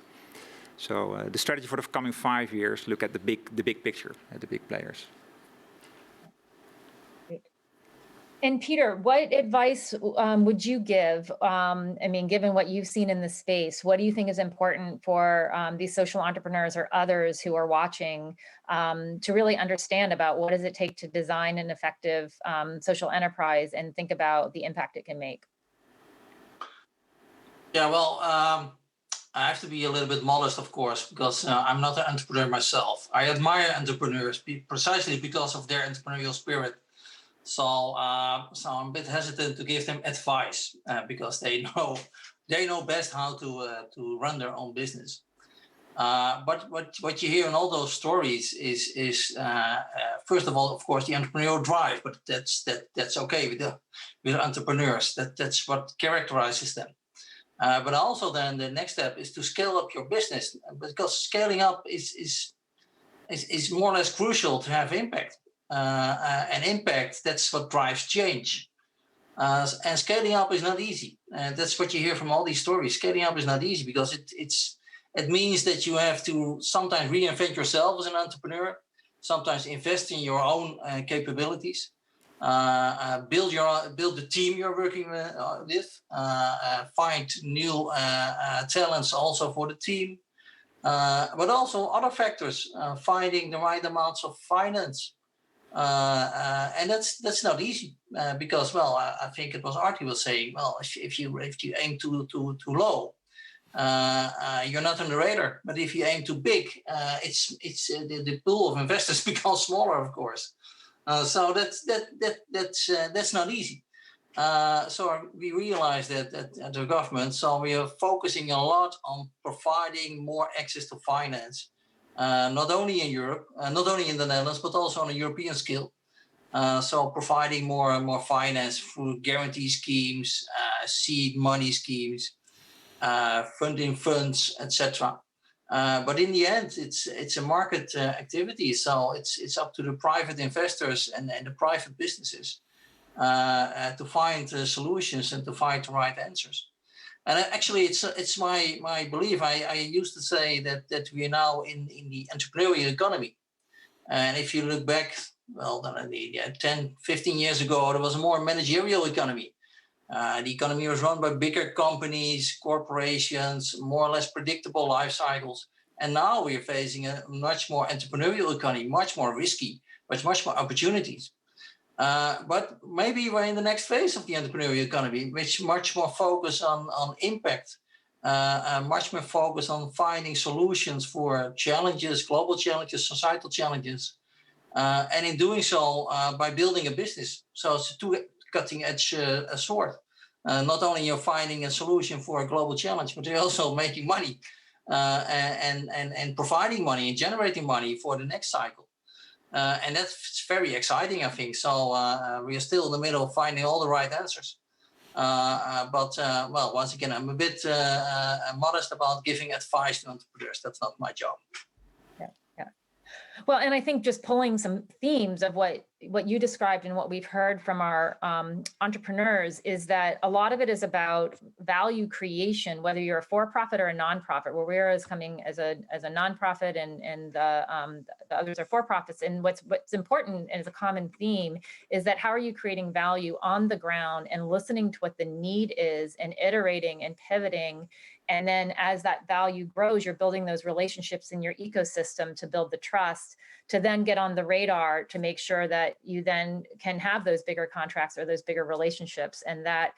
So the strategy for the coming 5 years, look at the big picture, at the big players. And Pieter, what advice would you give? I mean, given what you've seen in the space, what do you think is important for these social entrepreneurs or others who are watching to really understand about what does it take to design an effective social enterprise and think about the impact it can make? Yeah, well, I have to be a little bit modest, of course, because I'm not an entrepreneur myself. I admire entrepreneurs precisely because of their entrepreneurial spirit. So I'm a bit hesitant to give them advice because they know best how to run their own business. But what you hear in all those stories is first of all, of course, the entrepreneurial drive. But that's okay with entrepreneurs. That's what characterizes them. But also then the next step is to scale up your business, because scaling up is more or less crucial to have impact. And impact, that's what drives change. And scaling up is not easy. And that's what you hear from all these stories. Scaling up is not easy because it means that you have to sometimes reinvent yourself as an entrepreneur, sometimes invest in your own capabilities, build the team you're working with, find new talents also for the team, but also other factors, finding the right amounts of finance. And that's not easy because, well, I think it was Aart who was saying, well, if you aim too low, you're not on the radar. But if you aim too big, the pool of investors becomes smaller, of course. So that's not easy. So we realized that at the government, so we are focusing a lot on providing more access to finance. Not only in Europe, not only in the Netherlands, but also on a European scale. So providing more and more finance through guarantee schemes, seed money schemes, funding funds, etc. But in the end, it's a market activity. So it's up to the private investors and the private businesses to find solutions and to find the right answers. And actually, it's my belief. I used to say that we are now in the entrepreneurial economy. And if you look back, well, 10, 15 years ago, there was a more managerial economy. The economy was run by bigger companies, corporations, more or less predictable life cycles. And now we're facing a much more entrepreneurial economy, much more risky, but much more opportunities. But maybe we're in the next phase of the entrepreneurial economy, which much more focus on impact, much more focus on finding solutions for challenges, global challenges, societal challenges, and in doing so by building a business. So it's a cutting-edge sword. Not only you're finding a solution for a global challenge, but you're also making money and providing money and generating money for the next cycle. And that's very exciting, I think. So we are still in the middle of finding all the right answers. But once again, I'm a bit modest about giving advice to entrepreneurs. That's not my job. Yeah. Well, and I think just pulling some themes of what you described and what we've heard from our entrepreneurs is that a lot of it is about value creation, whether you're a for-profit or a nonprofit. Wawira is coming as a nonprofit, and the others are for-profits. And what's important, and is a common theme, is that how are you creating value on the ground and listening to what the need is and iterating and pivoting. And then as that value grows, you're building those relationships in your ecosystem to build the trust, to then get on the radar to make sure that you then can have those bigger contracts or those bigger relationships. And that,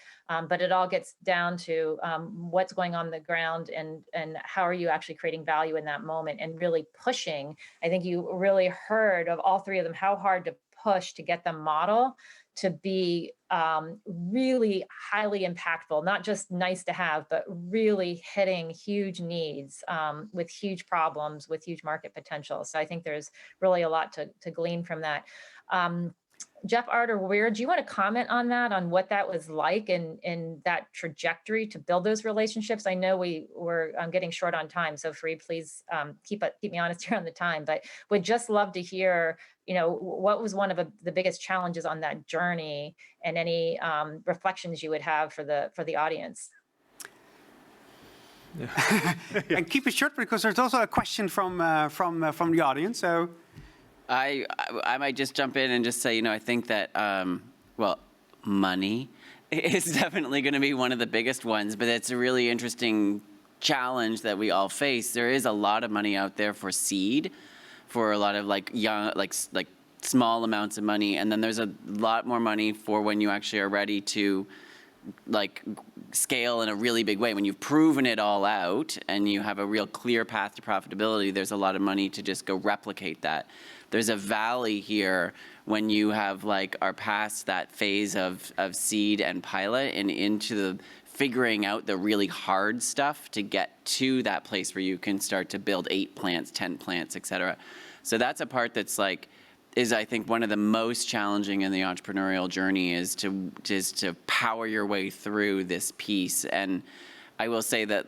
but it all gets down to what's going on the ground and how are you actually creating value in that moment and really pushing. I think you really heard of all three of them, how hard to push to get the model to be really highly impactful, not just nice to have, but really hitting huge needs with huge problems, with huge market potential. So I think there's really a lot to glean from that. Jeff, Aart, or Wawira, do you want to comment on that, on what that was like in that trajectory to build those relationships? I know we were getting short on time, so Fareed, please keep me honest here on the time, but would just love to hear, what was one of the biggest challenges on that journey, and any reflections you would have for the audience. Yeah. And keep it short, because there's also a question from the audience. So I might just jump in and just say, I think that, money is definitely going to be one of the biggest ones, but it's a really interesting challenge that we all face. There is a lot of money out there for seed, for a lot of young, small amounts of money. And then there's a lot more money for when you actually are ready to scale in a really big way. When you've proven it all out and you have a real clear path to profitability, there's a lot of money to just go replicate that. There's a valley here when you have are past that phase of seed and pilot and into the figuring out the really hard stuff to get to that place where you can start to build 8 plants, 10 plants, et cetera. So that's a part that's is I think one of the most challenging in the entrepreneurial journey is to power your way through this piece. And I will say that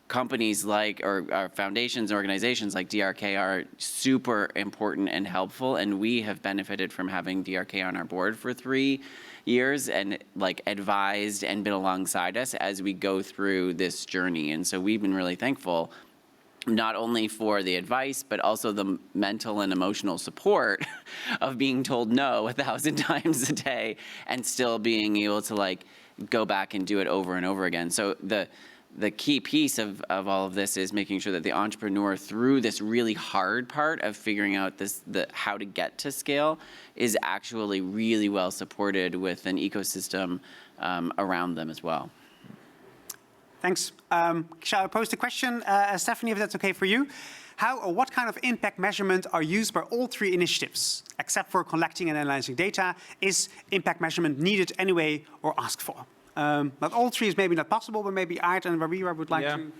companies or foundations, organizations like DRK are super important and helpful, and we have benefited from having DRK on our board for 3 years and advised and been alongside us as we go through this journey. And so we've been really thankful, not only for the advice, but also the mental and emotional support of being told no 1,000 times a day and still being able to go back and do it over and over again. So the key piece of all of this is making sure that the entrepreneur, through this really hard part of figuring out how to get to scale, is actually really well supported with an ecosystem around them as well. Thanks. Shall I pose the question, Stephanie, if that's okay for you? How or what kind of impact measurement are used by all 3 initiatives? Except for collecting and analyzing data, is impact measurement needed anyway or asked for? But all 3 is maybe not possible, but maybe Aart and Wawira would like to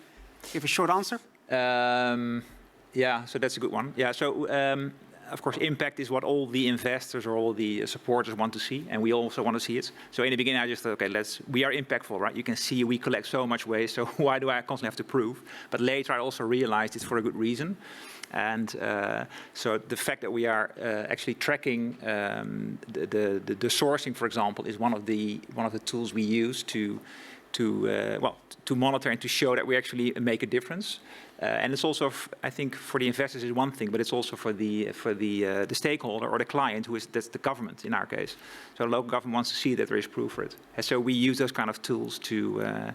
give a short answer. So that's a good one. Yeah, so of course, impact is what all the investors or all the supporters want to see, and we also want to see it. So in the beginning, I just thought, okay, we are impactful, right? You can see we collect so much waste, so why do I constantly have to prove? But later, I also realized it's for a good reason. And so the fact that we are actually tracking the sourcing, for example, is one of the tools we use to monitor and to show that we actually make a difference. And it's also, I think, for the investors is one thing, but it's also for the stakeholder or the client, that's the government in our case. So the local government wants to see that there is proof for it. And so we use those kind of tools to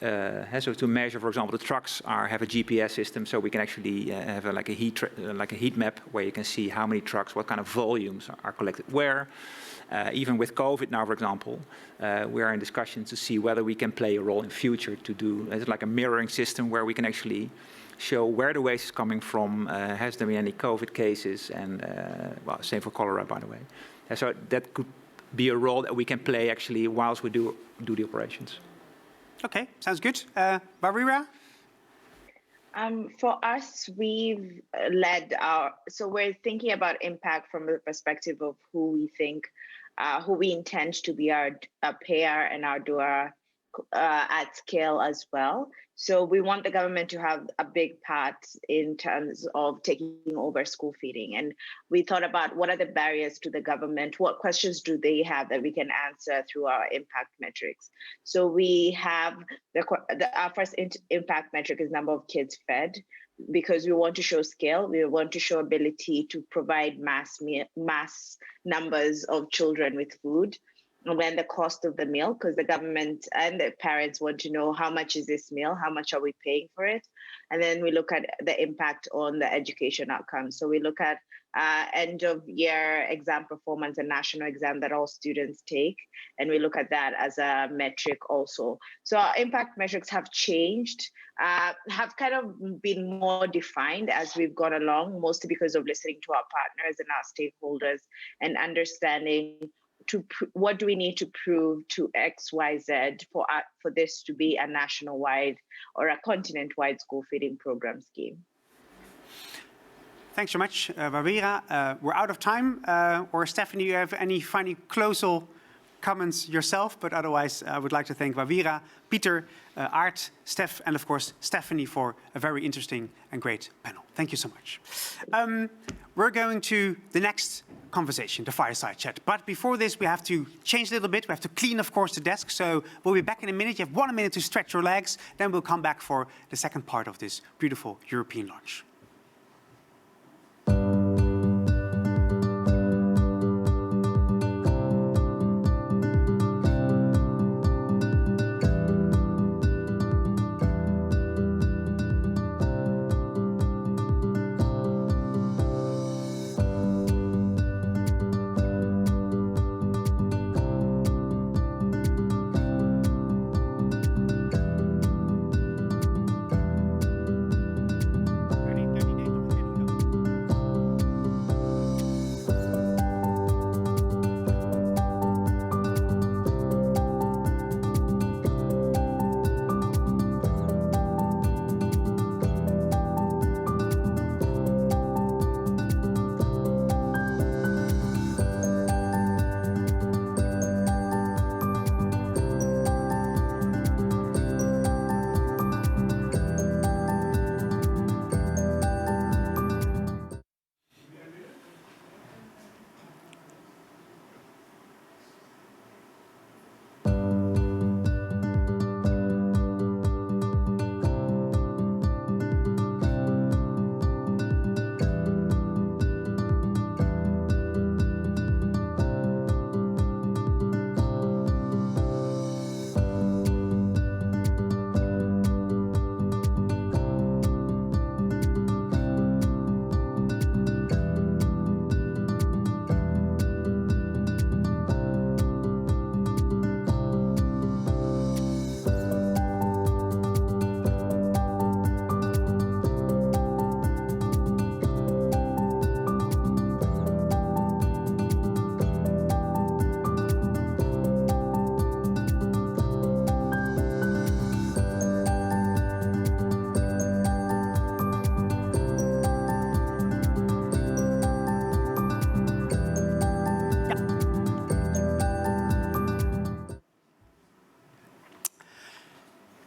measure, for example, the trucks have a GPS system, so we can actually have a heat map where you can see how many trucks, what kind of volumes are collected where. Even with COVID now, for example, we are in discussion to see whether we can play a role in future to do a mirroring system where we can actually show where the waste is coming from, has there been any COVID cases, and same for cholera, by the way. So that could be a role that we can play actually whilst we do the operations. Okay, sounds good. Wawira? For us, we've so we're thinking about impact from the perspective of who we think, who we intend to be our payer and our doer at scale as well. So we want the government to have a big part in terms of taking over school feeding. And we thought about what are the barriers to the government? What questions do they have that we can answer through our impact metrics? So we have our first impact metric is number of kids fed, because we want to show scale. We want to show ability to provide mass numbers of children with food. And then the cost of the meal, because the government and the parents want to know how much is this meal, how much are we paying for it? And then we look at the impact on the education outcomes. So we look at end of year exam performance and national exam that all students take. And we look at that as a metric also. So our impact metrics have changed, have kind of been more defined as we've gone along, mostly because of listening to our partners and our stakeholders and understanding what do we need to prove to X, Y, Z for this to be a national-wide or a continent-wide school feeding program scheme. Thanks so much, Wawira. We're out of time. Or Stephanie, you have any final closing comments yourself? But otherwise, I would like to thank Wawira, Pieter, Aart, Steph, and of course, Stephanie for a very interesting and great panel. Thank you so much. We're going to the next conversation, the fireside chat. But before this, we have to change a little bit. We have to clean, of course, the desk. So we'll be back in a minute. You have 1 minute to stretch your legs. Then we'll come back for the second part of this beautiful European launch.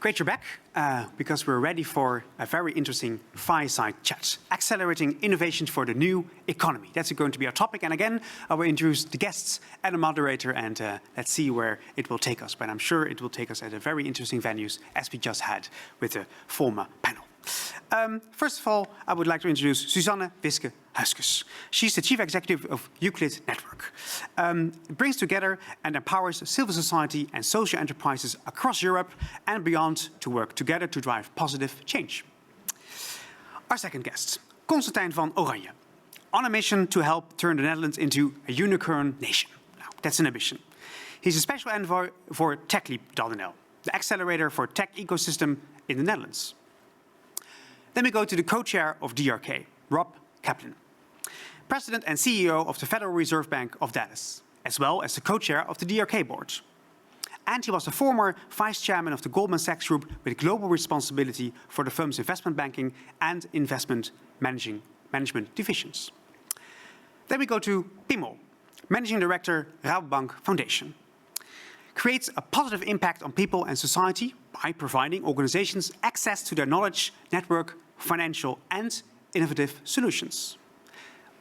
Great you're back, because we're ready for a very interesting fireside chat. Accelerating innovations for the new economy. That's going to be our topic. And again, I will introduce the guests and the moderator, and let's see where it will take us. But I'm sure it will take us at a very interesting venues, as we just had with the former panel. First of all, I would like to introduce Suzanne Wisse-Huiskes. She's the Chief Executive of EUCLID Network. It brings together and empowers civil society and social enterprises across Europe and beyond to work together to drive positive change. Our second guest, Constantijn van Oranje, on a mission to help turn the Netherlands into a unicorn nation. Now, that's an ambition. He's a special envoy for TechLeap.nl, the accelerator for tech ecosystem in the Netherlands. Then we go to the co-chair of DRK, Rob Kaplan, President and CEO of the Federal Reserve Bank of Dallas, as well as the co-chair of the DRK board. And he was the former vice chairman of the Goldman Sachs Group with global responsibility for the firm's investment banking and investment management divisions. Then we go to Pim Mol, Managing Director, Rabobank Foundation. creates a positive impact on people and society by providing organizations access to their knowledge, network, financial and innovative solutions.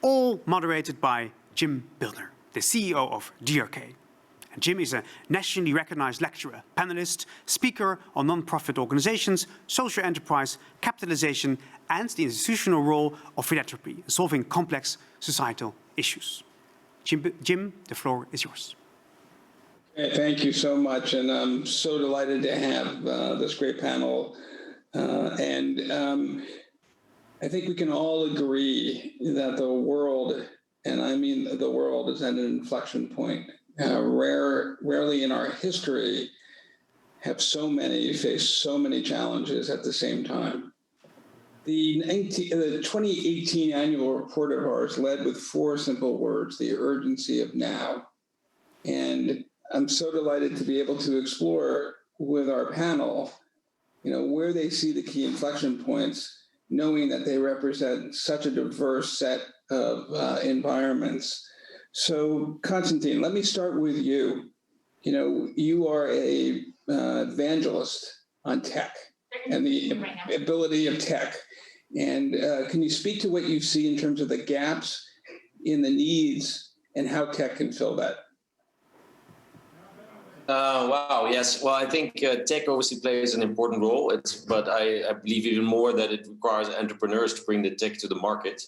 All moderated by Jim Bildner, the CEO of DRK. And Jim is a nationally recognized lecturer, panelist, speaker on non-profit organizations, social enterprise, capitalization, and the institutional role of philanthropy in solving complex societal issues. Jim, the floor is yours. Thank you so much, and I'm so delighted to have this great panel. I think we can all agree that the world, and I mean the world, is at an inflection point. Rarely in our history have so many faced so many challenges at the same time. The 2018 annual report of ours led with 4 simple words: the urgency of now. And I'm so delighted to be able to explore with our panel, where they see the key inflection points, knowing that they represent such a diverse set of environments. So, Constantijn, let me start with you. You are a evangelist on tech and the ability of tech. And can you speak to what you see in terms of the gaps in the needs and how tech can fill that? Wow, yes. Well, I think tech obviously plays an important role, but I believe even more that it requires entrepreneurs to bring the tech to the market.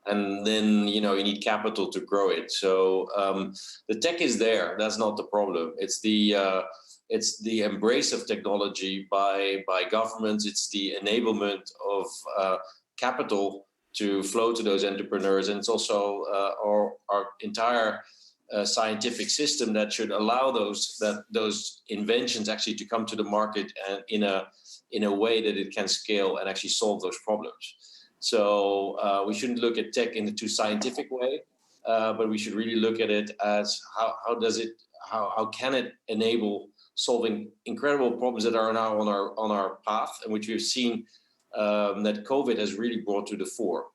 And then, you need capital to grow it. So the tech is there. That's not the problem. It's the embrace of technology by governments. It's the enablement of capital to flow to those entrepreneurs. And it's also our entire scientific system that should allow those inventions actually to come to the market and in a way that it can scale and actually solve those problems. So we shouldn't look at tech in a too scientific way, but we should really look at it as how can it enable solving incredible problems that are now on our path, and which we've seen that COVID has really brought to the fore.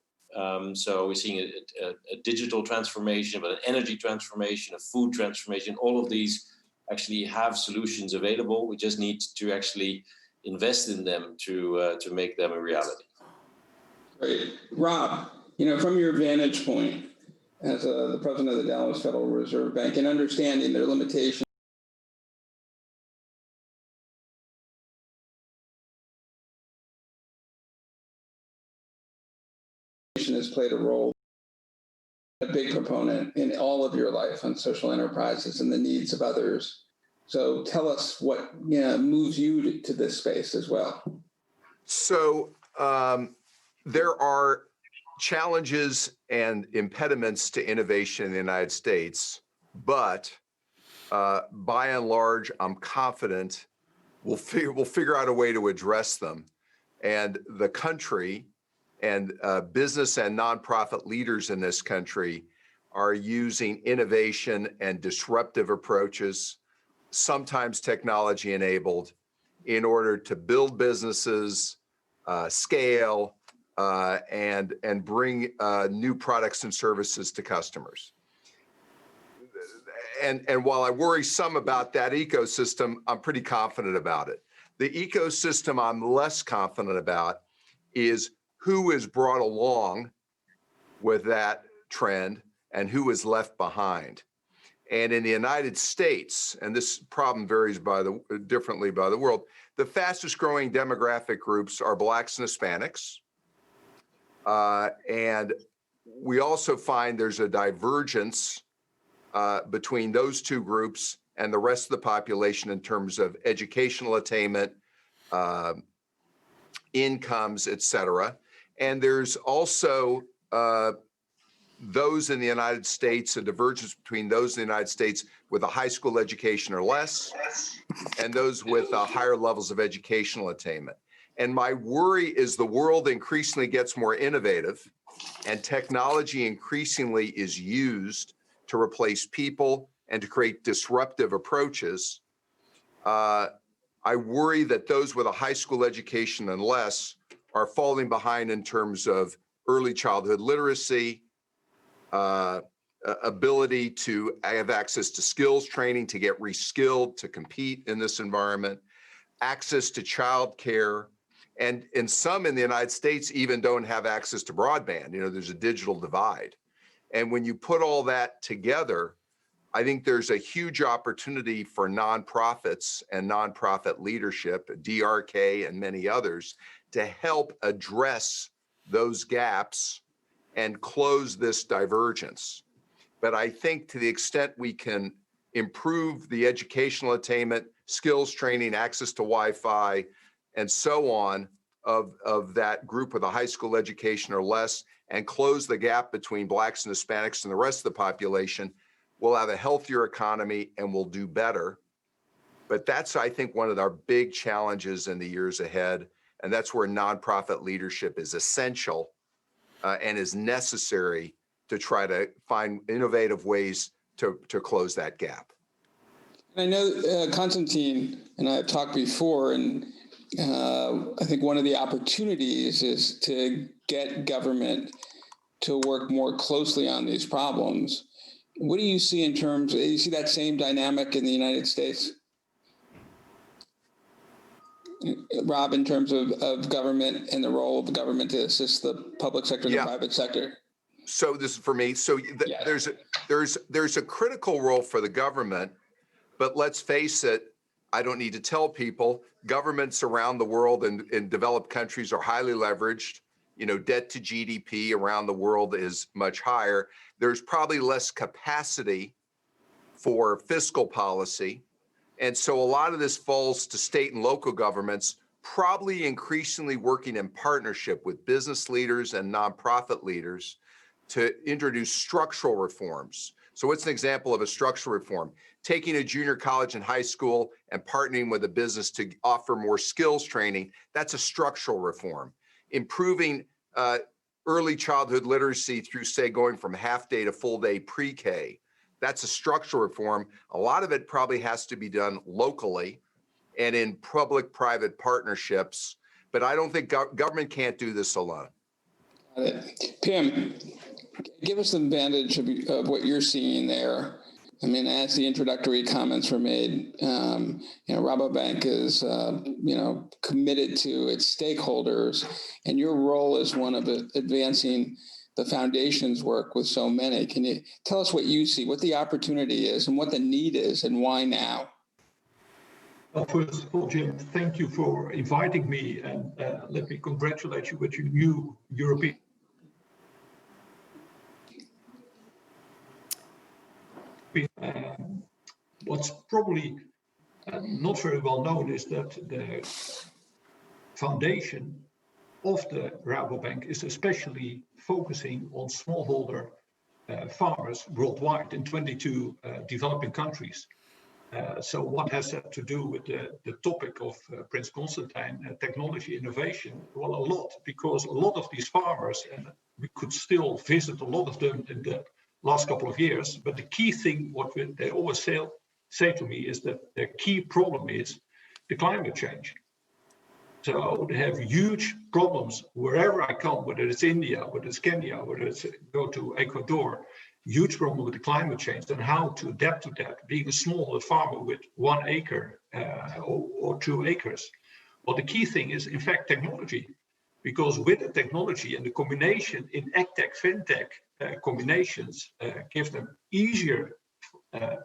So we're seeing a digital transformation, but an energy transformation, a food transformation. All of these actually have solutions available. We just need to actually invest in them to make them a reality. Great. Rob, from your vantage point as the president of the Dallas Federal Reserve Bank and understanding their limitations, has played a role, a big proponent in all of your life on social enterprises and the needs of others. So tell us what moves you to this space as well. So there are challenges and impediments to innovation in the United States, but by and large, I'm confident we'll figure out a way to address them. And the country and business and nonprofit leaders in this country are using innovation and disruptive approaches, sometimes technology enabled, in order to build businesses, scale, and bring new products and services to customers. And while I worry some about that ecosystem, I'm pretty confident about it. The ecosystem I'm less confident about is who is brought along with that trend and who is left behind. And in the United States, and this problem varies differently by the world, the fastest growing demographic groups are Blacks and Hispanics. And we also find there's a divergence between those two groups and the rest of the population in terms of educational attainment, incomes, et cetera. And there's also those in the United States, a divergence between those in the United States with a high school education or less, and those with higher levels of educational attainment. And my worry is the world increasingly gets more innovative and technology increasingly is used to replace people and to create disruptive approaches. I worry that those with a high school education and less are falling behind in terms of early childhood literacy, ability to have access to skills training, to get reskilled, to compete in this environment, access to childcare, and some in the United States even don't have access to broadband. There's a digital divide. And when you put all that together, I think there's a huge opportunity for nonprofits and nonprofit leadership, DRK and many others, to help address those gaps and close this divergence. But I think to the extent we can improve the educational attainment, skills training, access to Wi-Fi, and so on of that group with a high school education or less, and close the gap between Blacks and Hispanics and the rest of the population, we'll have a healthier economy and we'll do better. But that's, I think, one of our big challenges in the years ahead. And that's where nonprofit leadership is essential and is necessary to try to find innovative ways to close that gap. I know Constantijn and I have talked before, and I think one of the opportunities is to get government to work more closely on these problems. What do you see in terms, do you see that same dynamic in the United States? Rob, in terms of government and the role of the government to assist the public sector and the private sector? So this is for me. So there's a critical role for the government, but let's face it, I don't need to tell people, governments around the world and in developed countries are highly leveraged. Debt to GDP around the world is much higher. There's probably less capacity for fiscal policy. And so a lot of this falls to state and local governments, probably increasingly working in partnership with business leaders and nonprofit leaders to introduce structural reforms. So what's an example of a structural reform? Taking a junior college and high school and partnering with a business to offer more skills training, that's a structural reform. Improving early childhood literacy through, say, going from half day to full day pre-K, that's a structural reform. A lot of it probably has to be done locally and in public-private partnerships, but I don't think government can't do this alone. Pim, give us the advantage of what you're seeing there. I mean, as the introductory comments were made, Rabobank is, committed to its stakeholders, and your role is one of advancing the foundation's work with so many. Can you tell us what you see, what the opportunity is, and what the need is, and why now? Well, first of all, Jim, thank you for inviting me, and let me congratulate you with your new European. What's probably not very well known is that the foundation of the Rabobank is especially focusing on smallholder farmers worldwide in 22 developing countries. So what has that to do with the topic of Prince Constantijn, technology innovation? Well, a lot, because a lot of these farmers, and we could still visit a lot of them in the last couple of years, but the key thing, they always say to me, is that their key problem is the climate change. So they have huge problems wherever I come, whether it's India, whether it's Kenya, whether it's go to Ecuador, huge problem with the climate change and how to adapt to that, being a small farmer with 1 acre or 2 acres. Well, the key thing is, in fact, technology, because with the technology and the combination in AgTech, FinTech combinations give them easier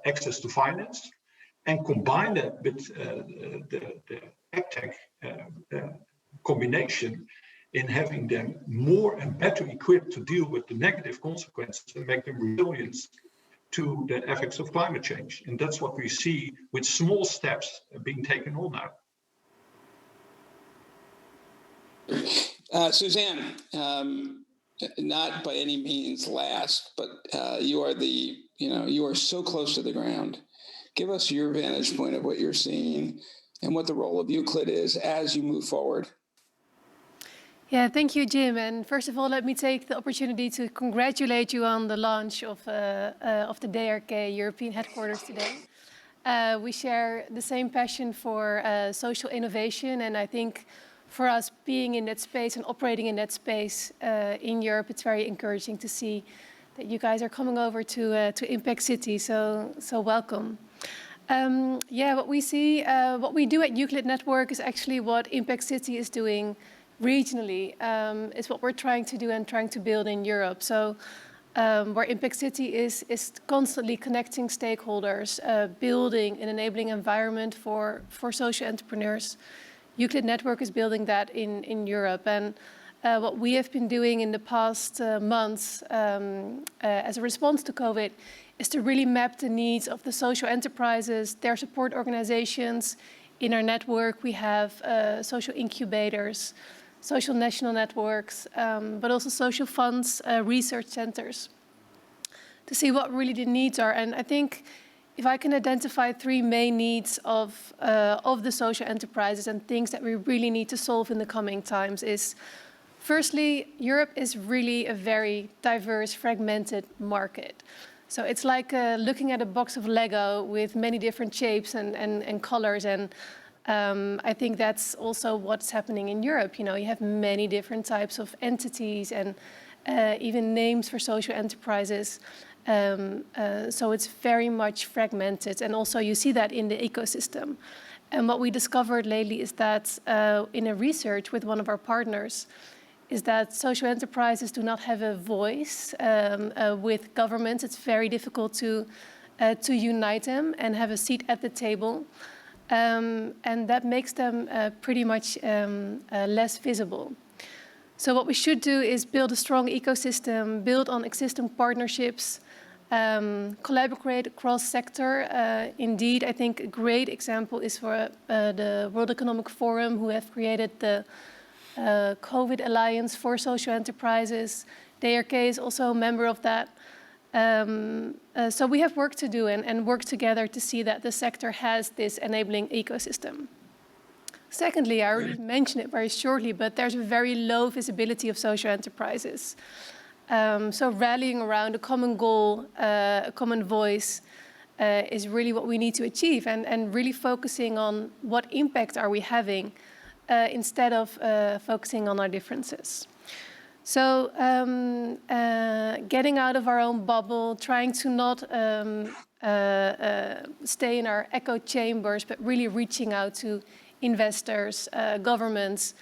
access to finance, and combine that with the AgTech combination in having them more and better equipped to deal with the negative consequences and make them resilient to the effects of climate change. And that's what we see with small steps being taken on now. Suzanne, not by any means last, but you are so close to the ground. Give us your vantage point of what you're seeing and what the role of EUCLID is as you move forward. Yeah, thank you, Jim. And first of all, let me take the opportunity to congratulate you on the launch of the DRK European headquarters today. We share the same passion for social innovation, and I think for us being in that space and operating in that space in Europe, it's very encouraging to see you guys are coming over to Impact City. So welcome. What we see, what we do at EUCLID Network is actually what Impact City is doing regionally. Is what we're trying to do and trying to build in Europe. So where Impact City is constantly connecting stakeholders, building an enabling environment for social entrepreneurs. EUCLID Network is building that in Europe. And what we have been doing in the past months as a response to COVID is to really map the needs of the social enterprises, their support organizations. In our network, we have social incubators, social national networks, but also social funds, research centers, to see what really the needs are. And I think if I can identify 3 main needs of the social enterprises and things that we really need to solve in the coming times is, firstly, Europe is really a very diverse, fragmented market. So it's like looking at a box of Lego with many different shapes and colors. And I think that's also what's happening in Europe. You know, you have many different types of entities and even names for social enterprises. So it's very much fragmented. And also you see that in the ecosystem. And what we discovered lately is that in a research with one of our partners, is that social enterprises do not have a voice with governments. It's very difficult to unite them and have a seat at the table. And that makes them pretty much less visible. So what we should do is build a strong ecosystem, build on existing partnerships, collaborate across sector. Indeed, I think a great example is for the World Economic Forum, who have created the COVID Alliance for Social Enterprises. DRK is also a member of that. So we have work to do and work together to see that the sector has this enabling ecosystem. Secondly, I already mentioned it very shortly, but there's a very low visibility of social enterprises. So rallying around a common goal, a common voice, is really what we need to achieve, and really focusing on what impact are we having instead of focusing on our differences. So getting out of our own bubble, trying to not stay in our echo chambers, but really reaching out to investors, governments,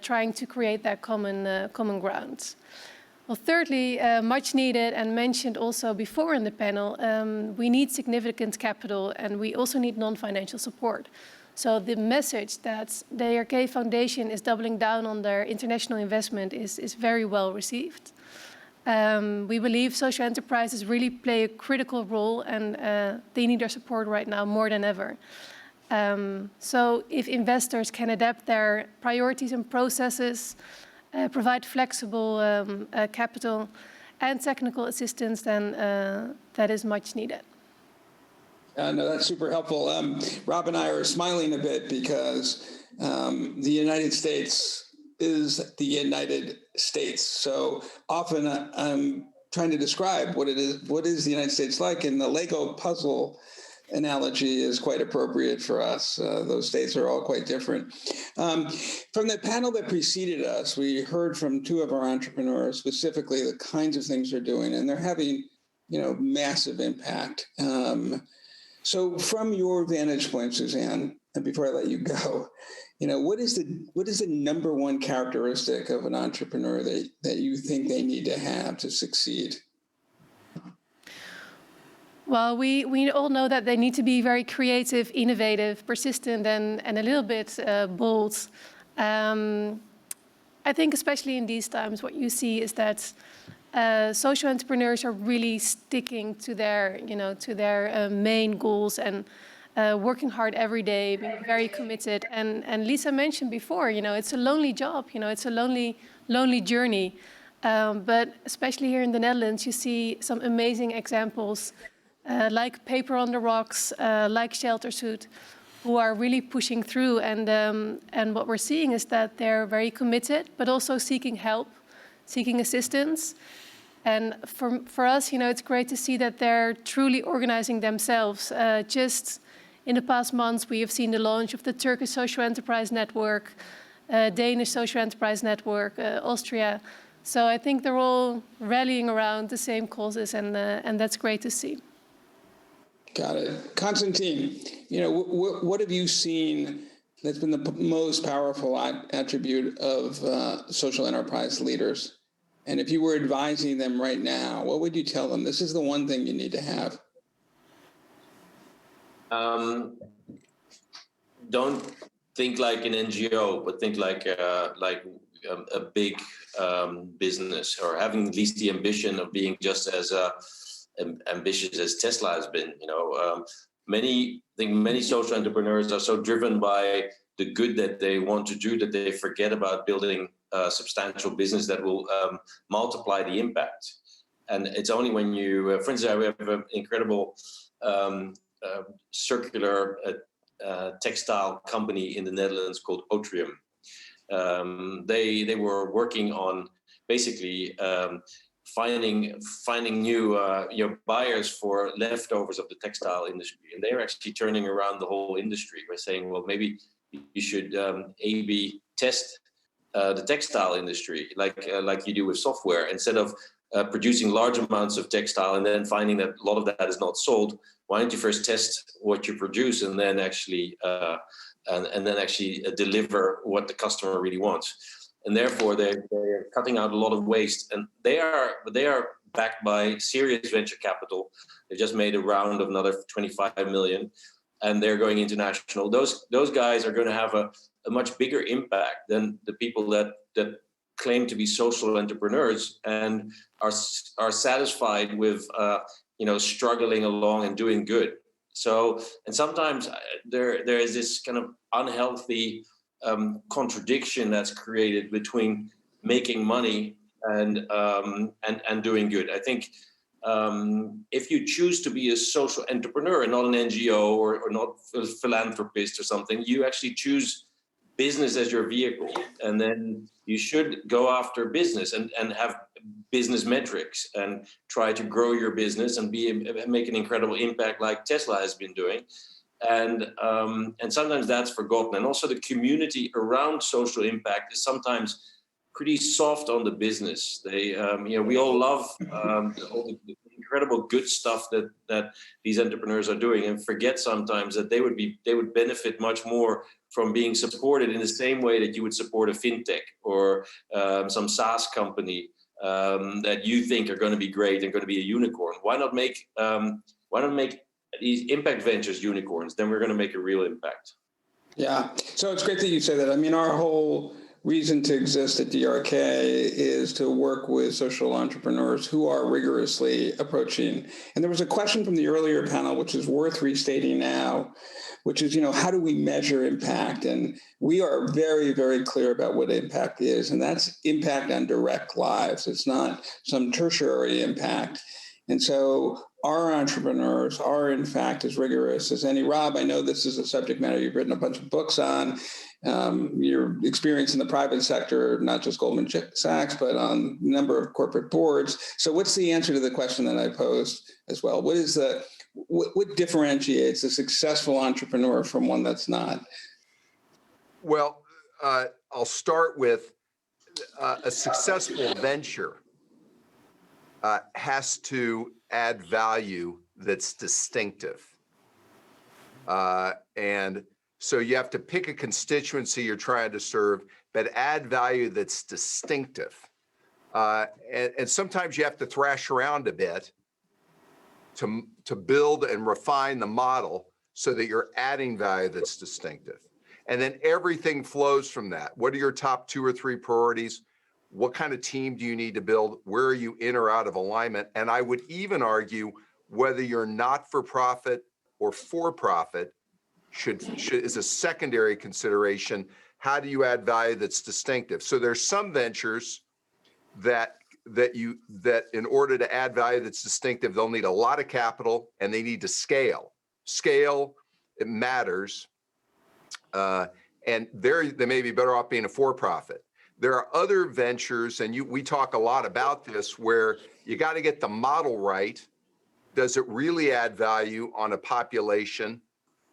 trying to create that common ground. Well, thirdly, much needed and mentioned also before in the panel, we need significant capital and we also need non-financial support. So the message that the DRK Foundation is doubling down on their international investment is very well received. We believe social enterprises really play a critical role and they need our support right now more than ever. So if investors can adapt their priorities and processes, provide flexible capital and technical assistance, then that is much needed. No, that's super helpful. Rob and I are smiling a bit because the United States is the United States. So often I'm trying to describe what is the United States like, and the Lego puzzle analogy is quite appropriate for us. Those states are all quite different. From the panel that preceded us, we heard from 2 of our entrepreneurs, specifically the kinds of things they're doing, and they're having, massive impact. So from your vantage point, Suzanne, and before I let you go, what is the number one characteristic of an entrepreneur that you think they need to have to succeed? Well, we all know that they need to be very creative, innovative, persistent, and a little bit bold. I think especially in these times, what you see is that social entrepreneurs are really sticking to their, main goals and working hard every day, being very committed. And Lisa mentioned before, it's a lonely job, it's a lonely journey. But especially here in the Netherlands, you see some amazing examples like Paper on the Rocks, like Shelter Suit, who are really pushing through. And what we're seeing is that they're very committed, but also seeking help, seeking assistance. And for us, it's great to see that they're truly organizing themselves. Just in the past months, we have seen the launch of the Turkish Social Enterprise Network, Danish Social Enterprise Network, Austria. So I think they're all rallying around the same causes, and that's great to see. Got it. Constantine, what have you seen that's been the most powerful attribute of social enterprise leaders? And if you were advising them right now, what would you tell them? This is the one thing you need to have. Don't think like an NGO, but think like a big business, or having at least the ambition of being just as ambitious as Tesla has been. Many social entrepreneurs are so driven by the good that they want to do that they forget about building a substantial business that will multiply the impact. And it's only when you, for instance, we have an incredible circular textile company in the Netherlands called Otrium. They were working on basically finding new buyers for leftovers of the textile industry, and they're actually turning around the whole industry by saying, well, maybe you should A/B test the textile industry like you do with software. Instead of producing large amounts of textile and then finding that a lot of that is not sold, why don't you first test what you produce and then actually deliver what the customer really wants? And therefore, they're cutting out a lot of waste, and they are backed by serious venture capital. They just made a round of another 25 million, and they're going international. Those guys are going to have a much bigger impact than the people that claim to be social entrepreneurs and are satisfied with struggling along and doing good. So, and sometimes there is this kind of unhealthy contradiction that's created between making money and doing good. I think if you choose to be a social entrepreneur and not an NGO or not a philanthropist or something, you actually choose business as your vehicle, and then you should go after business and have business metrics and try to grow your business and make an incredible impact like Tesla has been doing. And sometimes that's forgotten. And also the community around social impact is sometimes pretty soft on the business. They, we all love all the incredible good stuff that these entrepreneurs are doing, and forget sometimes that they would benefit much more from being supported in the same way that you would support a fintech or some SaaS company that you think are going to be great and going to be a unicorn. Why not make these impact ventures unicorns? Then we're going to make a real impact. Yeah, so it's great that you say that. I mean, our whole reason to exist at DRK is to work with social entrepreneurs who are rigorously approaching. And there was a question from the earlier panel, which is worth restating now, which is, how do we measure impact? And we are very, very clear about what impact is, and that's impact on direct lives. It's not some tertiary impact. And so our entrepreneurs are, in fact, as rigorous as any. Rob, I know this is a subject matter you've written a bunch of books on. Your experience in the private sector, not just Goldman Sachs, but on a number of corporate boards. So what's the answer to the question that I posed as well? What differentiates a successful entrepreneur from one that's not? Well, I'll start with a successful venture has to add value that's distinctive. And so you have to pick a constituency you're trying to serve, but add value that's distinctive. And sometimes you have to thrash around a bit to build and refine the model so that you're adding value that's distinctive. And then everything flows from that. What are your top 2 or 3 priorities? What kind of team do you need to build? Where are you in or out of alignment? And I would even argue whether you're not-for-profit or for-profit is a secondary consideration. How do you add value that's distinctive? So there's some ventures that in order to add value that's distinctive, they'll need a lot of capital and they need to scale. Scale, it matters. And they may be better off being a for-profit. There are other ventures, and we talk a lot about this, where you got to get the model right. Does it really add value on a population?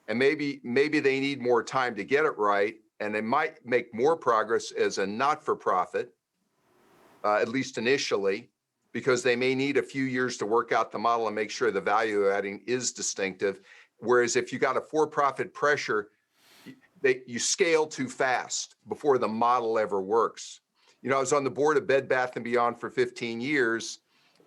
And maybe they need more time to get it right, and they might make more progress as a not-for-profit. at least initially, because they may need a few years to work out the model and make sure the value adding is distinctive. Whereas if you got a for-profit pressure, you scale too fast before the model ever works. You know, I was on the board of Bed Bath & Beyond for 15 years,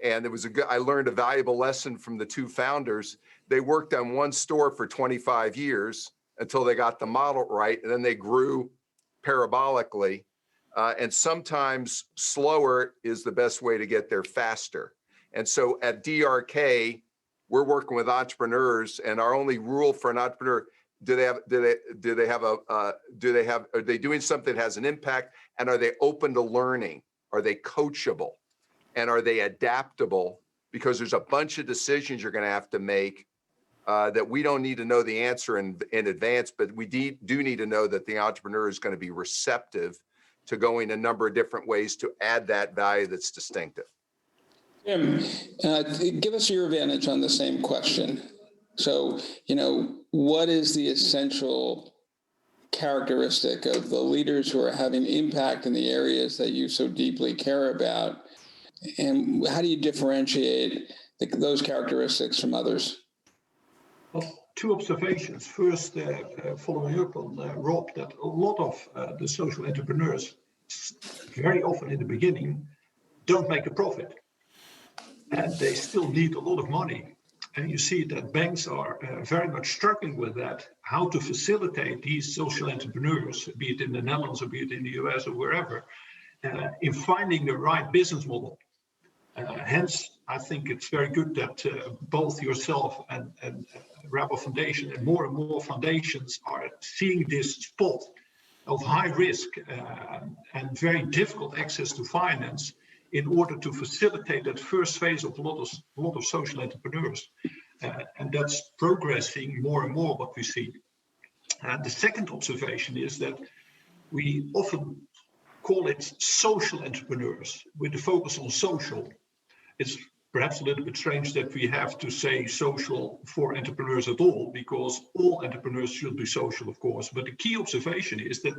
and I learned a valuable lesson from the two founders. They worked on one store for 25 years until they got the model right, and then they grew parabolically. And sometimes slower is the best way to get there faster. And so at DRK, we're working with entrepreneurs, and our only rule for an entrepreneur, are they doing something that has an impact, and are they open to learning? Are they coachable? And are they adaptable? Because there's a bunch of decisions you're going to have to make that we don't need to know the answer in advance, but we do need to know that the entrepreneur is going to be receptive to going a number of different ways to add that value that's distinctive. Pim, give us your vantage on the same question. So, you know, what is the essential characteristic of the leaders who are having impact in the areas that you so deeply care about? And how do you differentiate those characteristics from others? Well, two observations. First, following up on Rob, that a lot of the social entrepreneurs, very often in the beginning, don't make a profit. And they still need a lot of money. And you see that banks are very much struggling with that, how to facilitate these social entrepreneurs, be it in the Netherlands or be it in the US or wherever, in finding the right business model. Hence, I think it's very good that both yourself and Rabo Foundation and more foundations are seeing this spot of high risk and very difficult access to finance in order to facilitate that first phase of a lot of social entrepreneurs. And that's progressing more and more what we see. The second observation is that we often call it social entrepreneurs with the focus on social. It's perhaps a little bit strange that we have to say social for entrepreneurs at all, because all entrepreneurs should be social, of course. But the key observation is that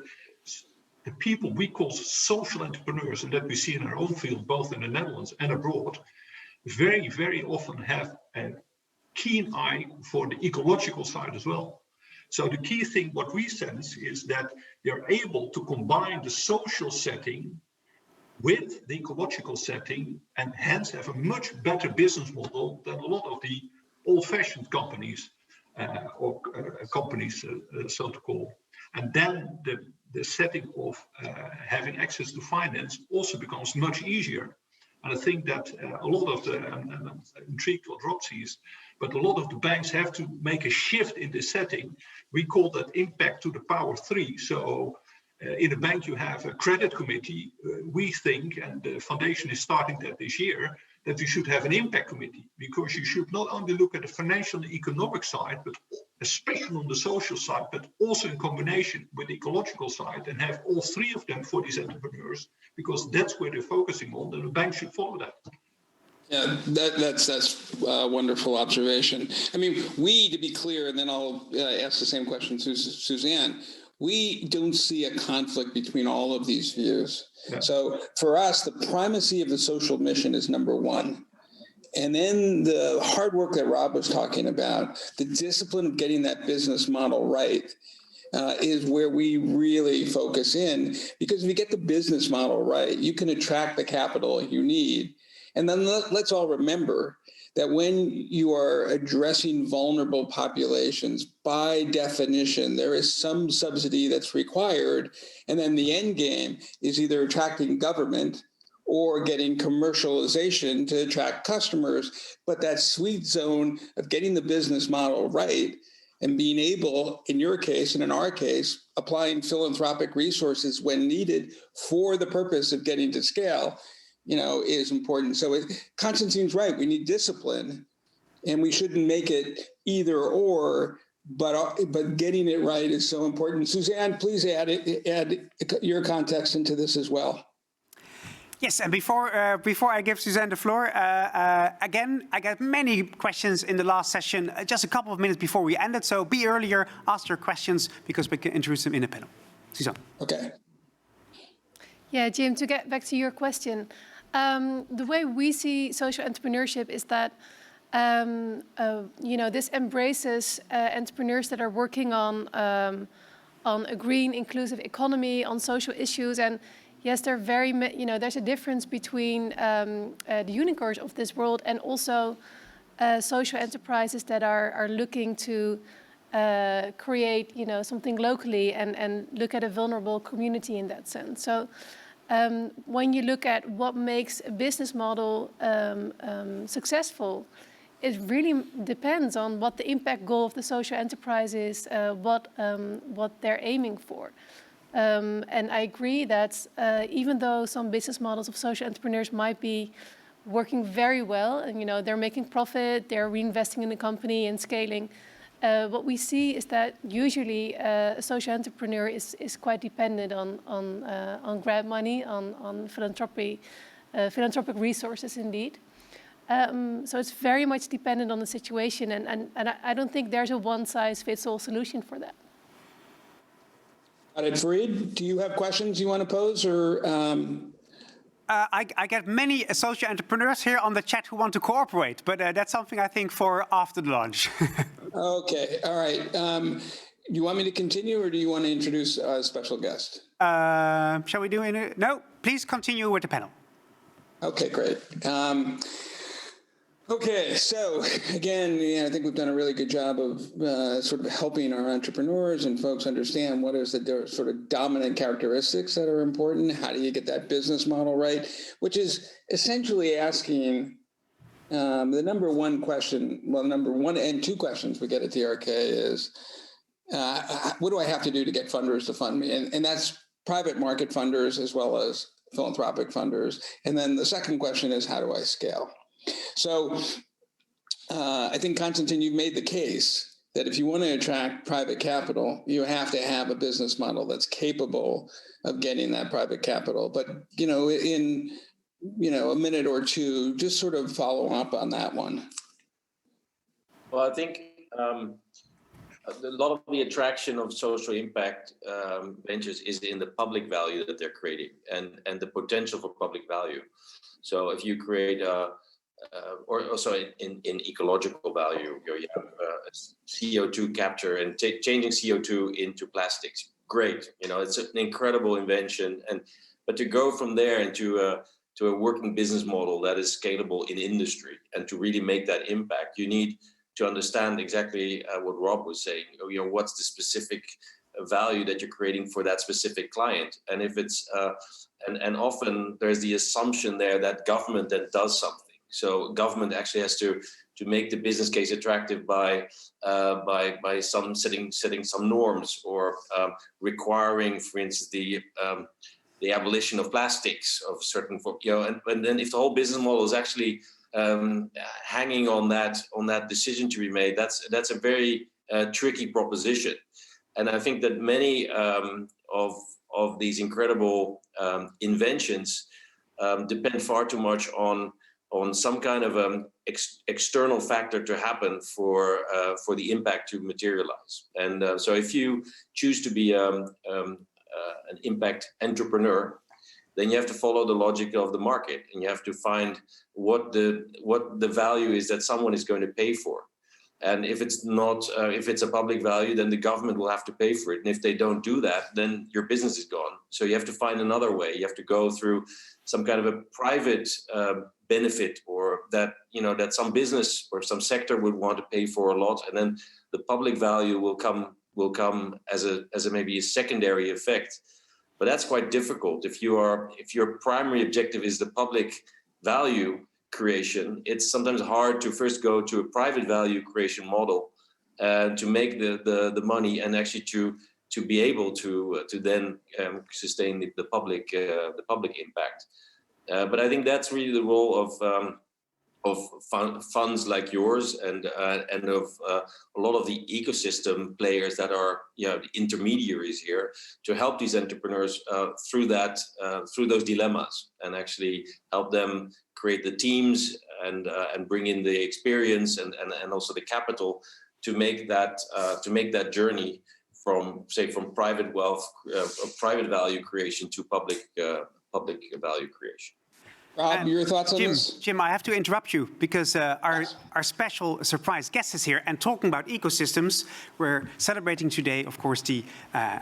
the people we call social entrepreneurs, and that we see in our own field, both in the Netherlands and abroad, very, very often have a keen eye for the ecological side as well. So the key thing, what we sense, is that they're able to combine the social setting with the ecological setting, and hence have a much better business model than a lot of the old-fashioned companies, or companies, so to call. And then the setting of having access to finance also becomes much easier. And I think that a lot of the, and I'm intrigued what Rob sees, but a lot of the banks have to make a shift in this setting. We call that impact to the power 3. So in a bank, you have a credit committee. We think, and the foundation is starting that this year, that you should have an impact committee, because you should not only look at the financial and economic side, but especially on the social side, but also in combination with the ecological side, and have all three of them for these entrepreneurs, because that's where they're focusing on, and the bank should follow that. Yeah, that's a wonderful observation. I mean, to be clear, and then I'll ask the same question to Suzanne, we don't see a conflict between all of these views. Yeah. So for us, the primacy of the social mission is number one. And then the hard work that Rob was talking about, the discipline of getting that business model right, is where we really focus in. Because if you get the business model right, you can attract the capital you need. And then let's all remember that when you are addressing vulnerable populations, by definition, there is some subsidy that's required. And then the end game is either attracting government or getting commercialization to attract customers. But that sweet zone of getting the business model right and being able, in your case and in our case, applying philanthropic resources when needed for the purpose of getting to scale, is important. So Constantine's right. We need discipline, and we shouldn't make it either or, but getting it right is so important. Suzanne, please add your context into this as well. Yes, and before I give Suzanne the floor, again, I got many questions in the last session, just a couple of minutes before we ended. So be earlier, ask your questions, because we can introduce them in the panel. Suzanne. Okay. Yeah, Jim, to get back to your question, the way we see social entrepreneurship is that this embraces entrepreneurs that are working on a green, inclusive economy, on social issues, and yes, there's a difference between the unicorns of this world and also social enterprises that are looking to create, something locally and look at a vulnerable community in that sense. So when you look at what makes a business model successful, it really depends on what the impact goal of the social enterprise is, what they're aiming for. And I agree that even though some business models of social entrepreneurs might be working very well, and they're making profit, they're reinvesting in the company and scaling, what we see is that usually a social entrepreneur is quite dependent on grant money, on philanthropic resources indeed. So it's very much dependent on the situation, and I don't think there's a one-size-fits-all solution for that. Fareed, do you have questions you want to pose, or? I get many social entrepreneurs here on the chat who want to cooperate, but that's something I think for after the launch. Okay, all right. Do you want me to continue, or do you want to introduce a special guest? Shall we do it? No, please continue with the panel. Okay, great. Okay, so again, I think we've done a really good job of sort of helping our entrepreneurs and folks understand what is the sort of dominant characteristics that are important. How do you get that business model right? Which is essentially asking the number one question, well, number one and two questions we get at DRK is, what do I have to do to get funders to fund me? And that's private market funders as well as philanthropic funders. And then the second question is, how do I scale? So I think, Constantijn, you've made the case that if you want to attract private capital, you have to have a business model that's capable of getting that private capital. But, in a minute or two, just sort of follow up on that one. Well, I think a lot of the attraction of social impact ventures is in the public value that they're creating and the potential for public value. So if you create or also in ecological value, you have CO2 capture and changing CO2 into plastics. Great, it's an incredible invention, but to go from there into a working business model that is scalable in industry and to really make that impact, you need to understand exactly what Rob was saying. What's the specific value that you're creating for that specific client, and if it's and often there's the assumption there that government then does something. So government actually has to make the business case attractive by some setting some norms or requiring, for instance, the abolition of plastics of certain, and then if the whole business model is actually hanging on that decision to be made, that's a very tricky proposition. And I think that many of these incredible inventions depend far too much on some kind of external factor to happen for the impact to materialize. And so if you choose to be an impact entrepreneur, then you have to follow the logic of the market, and you have to find what the value is that someone is going to pay for. And if it's not, if it's a public value, then the government will have to pay for it. And if they don't do that, then your business is gone. So you have to find another way. You have to go through some kind of a private benefit, or that that some business or some sector would want to pay for a lot, and then the public value will come as a maybe a secondary effect. But that's quite difficult if your primary objective is the public value creation. It's sometimes hard to first go to a private value creation model to make the money, and actually to be able to then sustain the public impact. But I think that's really the role of funds like yours and of a lot of the ecosystem players that are the intermediaries here, to help these entrepreneurs through those dilemmas, and actually help them create the teams and bring in the experience and also the capital to make that journey from private wealth, private value creation to public value creation. Rob, your thoughts on this? Jim, I have to interrupt you because our special surprise guest is here. And talking about ecosystems, we're celebrating today, of course, the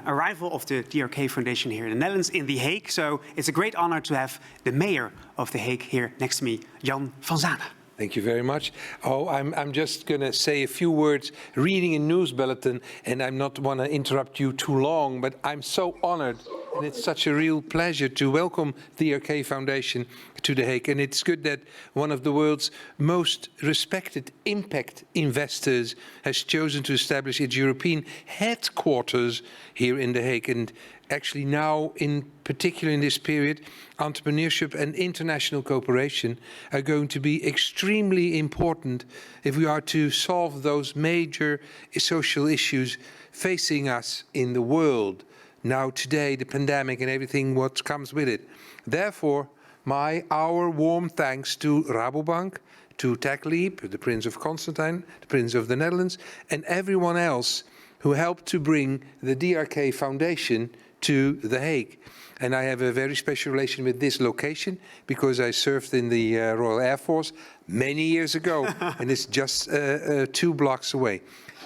arrival of the DRK Foundation here in the Netherlands, in The Hague. So it's a great honor to have the mayor of The Hague here next to me, Jan van Zanen. Thank you very much. Oh, I'm just going to say a few words, reading a news bulletin, and I'm not want to interrupt you too long, but I'm so honored, and it's such a real pleasure to welcome the DRK Foundation to The Hague. And it's good that one of the world's most respected impact investors has chosen to establish its European headquarters here in The Hague. And actually now, in particular in this period, entrepreneurship and international cooperation are going to be extremely important if we are to solve those major social issues facing us in the world. Now today, the pandemic and everything what comes with it. Therefore, our warm thanks to Rabobank, to TechLeap, the Prince of Constantijn, the Prince of the Netherlands, and everyone else who helped to bring the DRK Foundation to The Hague. And I have a very special relation with this location because I served in the Royal Air Force many years ago, and it's just 2 blocks away.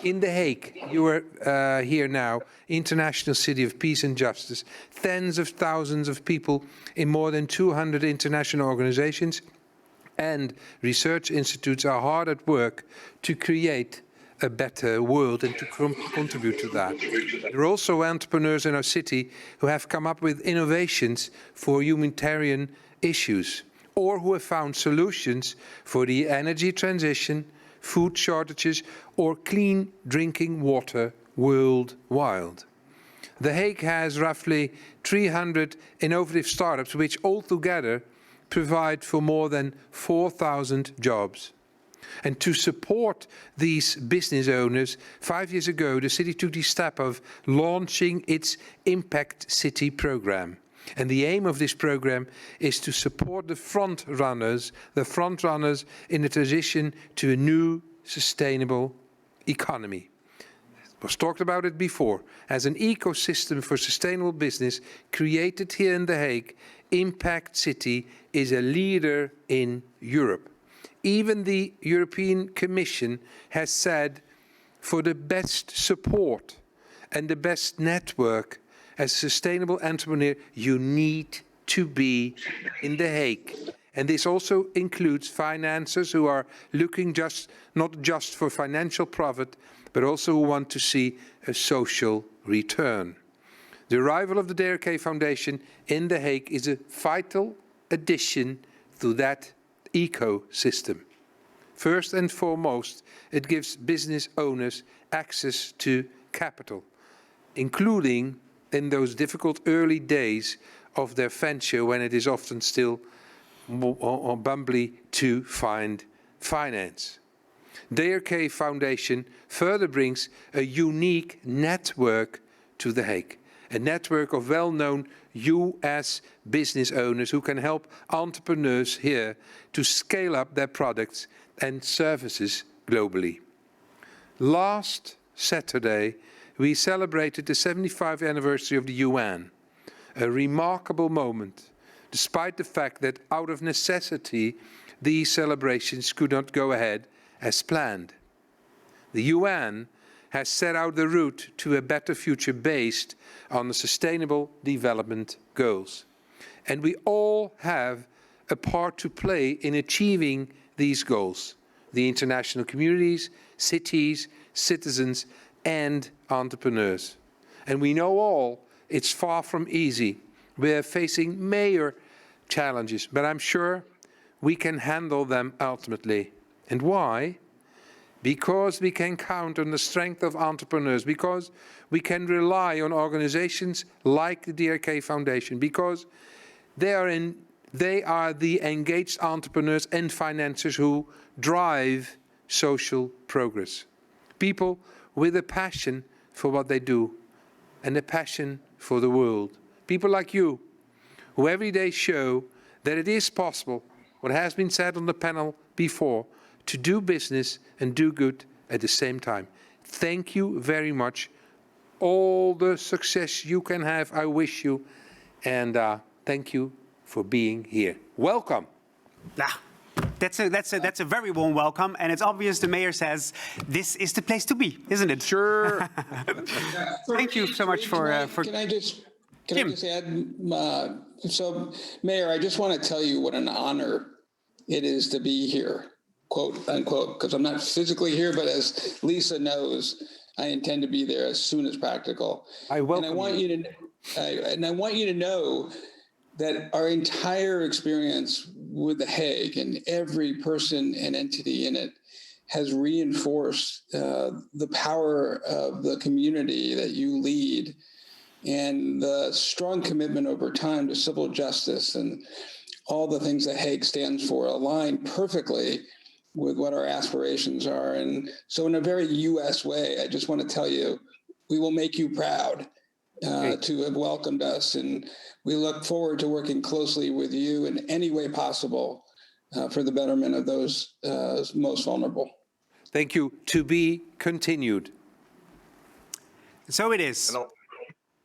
In The Hague, you are here now, International City of Peace and Justice, tens of thousands of people in more than 200 international organizations and research institutes are hard at work to create a better world and to contribute to that. There are also entrepreneurs in our city who have come up with innovations for humanitarian issues or who have found solutions for the energy transition, food shortages, or clean drinking water worldwide. The Hague has roughly 300 innovative startups which altogether provide for more than 4,000 jobs. And to support these business owners, 5 years ago, the city took the step of launching its Impact City program. And the aim of this program is to support the front runners in the transition to a new sustainable economy. It was talked about it before. As an ecosystem for sustainable business created here in The Hague, Impact City is a leader in Europe. Even the European Commission has said for the best support and the best network as a sustainable entrepreneur, you need to be in The Hague. And this also includes financiers who are looking not just for financial profit, but also who want to see a social return. The arrival of the DRK Foundation in The Hague is a vital addition to that ecosystem. First and foremost, it gives business owners access to capital, including in those difficult early days of their venture when it is often still bumbly to find finance. DRK Foundation further brings a unique network to The Hague, a network of well-known US business owners who can help entrepreneurs here to scale up their products and services globally. Last Saturday, we celebrated the 75th anniversary of the UN, a remarkable moment, despite the fact that out of necessity, these celebrations could not go ahead as planned. The UN has set out the route to a better future based on the Sustainable Development Goals. And we all have a part to play in achieving these goals. The international communities, cities, citizens, and entrepreneurs. And we know all it's far from easy. We're facing major challenges, but I'm sure we can handle them ultimately. And why? Because we can count on the strength of entrepreneurs, because we can rely on organizations like the DRK Foundation, because they are the engaged entrepreneurs and financiers who drive social progress. People with a passion for what they do and a passion for the world. People like you, who every day show that it is possible, what has been said on the panel before, to do business and do good at the same time. Thank you very much. All the success you can have, I wish you. And thank you for being here. Welcome. That's a very warm welcome, and it's obvious the mayor says this is the place to be, isn't it? Sure. Thank you so much for. Can I just add? So, Mayor, I just want to tell you what an honor it is to be here, quote unquote, because I'm not physically here, but as Lisa knows, I intend to be there as soon as practical. I welcome and I want you to know that our entire experience with the Hague and every person and entity in it has reinforced the power of the community that you lead and the strong commitment over time to civil justice and all the things that Hague stands for align perfectly with what our aspirations are. And so in a very US way, I just want to tell you, we will make you proud to have welcomed us. And we look forward to working closely with you in any way possible for the betterment of those most vulnerable. Thank you. To be continued. So it is.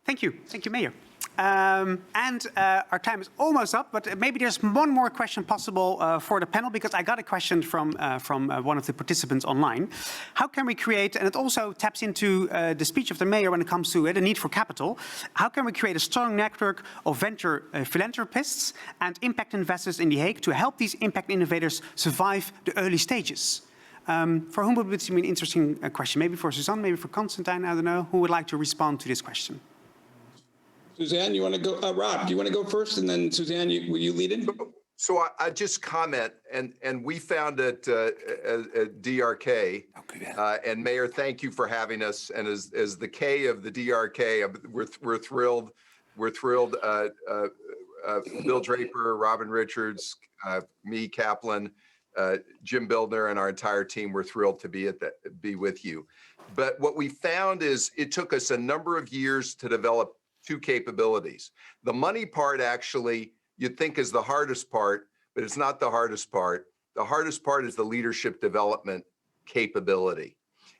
Thank you, Mayor. And our time is almost up, but maybe there's one more question possible for the panel, because I got a question from one of the participants online. How can we create, and it also taps into the speech of the mayor when it comes to the need for capital, how can we create a strong network of venture philanthropists and impact investors in The Hague to help these impact innovators survive the early stages? For whom would it be an interesting question? Maybe for Suzanne, maybe for Constantijn, I don't know. Who would like to respond to this question? Suzanne, you want to go? Rob, do you want to go first, and then Suzanne, will you lead in? So I just comment, and we found at DRK, and Mayor, thank you for having us. And as the K of the DRK, we're thrilled. We're thrilled. Bill Draper, Robin Richards, me, Kaplan, Jim Bildner, and our entire team. We're thrilled to be with you. But what we found is it took us a number of years to develop two capabilities. The money part, actually, you'd think is the hardest part, but it's not the hardest part. The hardest part is the leadership development capability.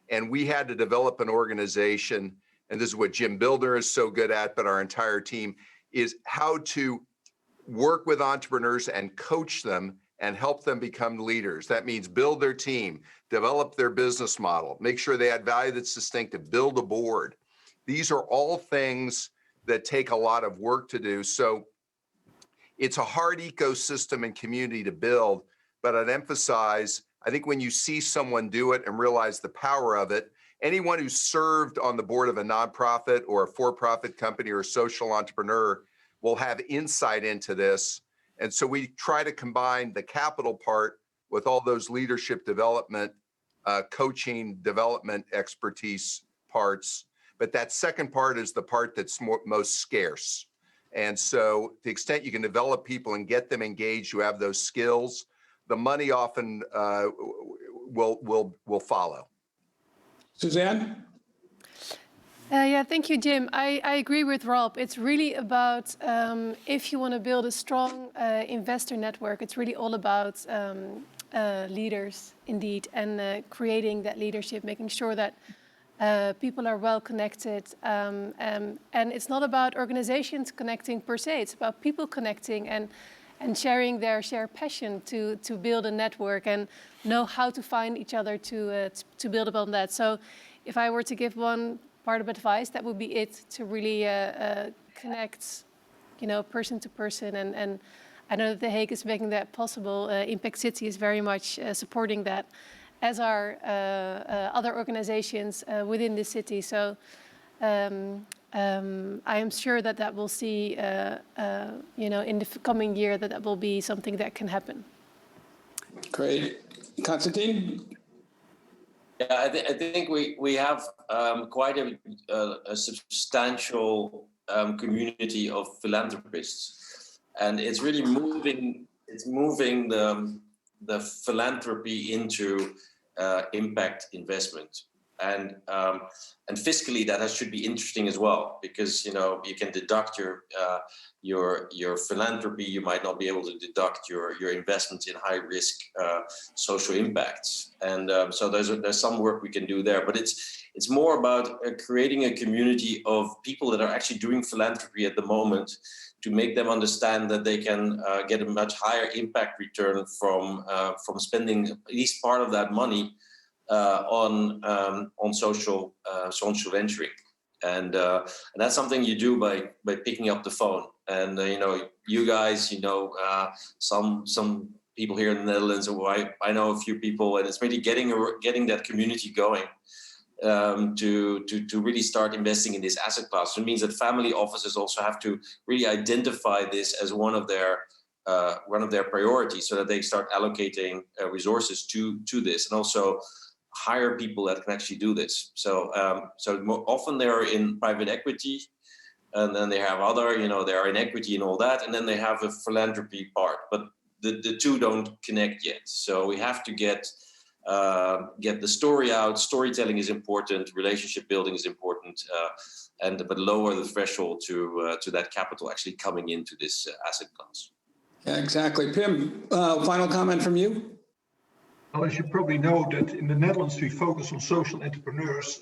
And we had to develop an organization, and this is what Jim Bildner is so good at, but our entire team, is how to work with entrepreneurs and coach them and help them become leaders. That means build their team, develop their business model, make sure they add value that's distinctive, build a board. These are all things that take a lot of work to do. So it's a hard ecosystem and community to build, but I'd emphasize, I think when you see someone do it and realize the power of it, anyone who's served on the board of a nonprofit or a for-profit company or a social entrepreneur will have insight into this. And so we try to combine the capital part with all those leadership development, coaching, development expertise parts. But that second part is the part that's most scarce. And so to the extent you can develop people and get them engaged who have those skills, the money often will follow. Suzanne? Yeah, thank you, Jim. I agree with Rob. It's really about, if you want to build a strong investor network, it's really all about leaders, indeed, and creating that leadership, making sure that people are well connected. And it's not about organizations connecting per se, it's about people connecting and sharing their shared passion to build a network and know how to find each other to build upon that. So if I were to give one part of advice, that would be it, to really connect, person to person. And I know that The Hague is making that possible. Impact City is very much supporting that, as are other organizations within the city. So I am sure that we'll see, in the coming year, that will be something that can happen. Great. Constantijn? Yeah, I think we have quite a substantial community of philanthropists, and it's really moving the philanthropy into impact investment. and fiscally that should be interesting as well, because you can deduct your philanthropy. You might not be able to deduct your investments in high risk social impacts, and so there's some work we can do there. But it's more about creating a community of people that are actually doing philanthropy at the moment, to make them understand that they can get a much higher impact return from spending at least part of that money on social venturing, and that's something you do by picking up the phone. And you guys, some people here in the Netherlands, who I know a few people, and it's really getting that community going. To really start investing in this asset class. So it means that family offices also have to really identify this as one of their priorities, so that they start allocating resources to this, and also hire people that can actually do this. So more often they're in private equity, and then they have other, they are in equity and all that, and then they have a philanthropy part, but the two don't connect yet. So we have to get the story out. Storytelling is important. Relationship building is important, but lower the threshold to that capital actually coming into this asset class. Yeah, exactly. Pim, final comment from you? Well, as you probably know, that in the Netherlands we focus on social entrepreneurs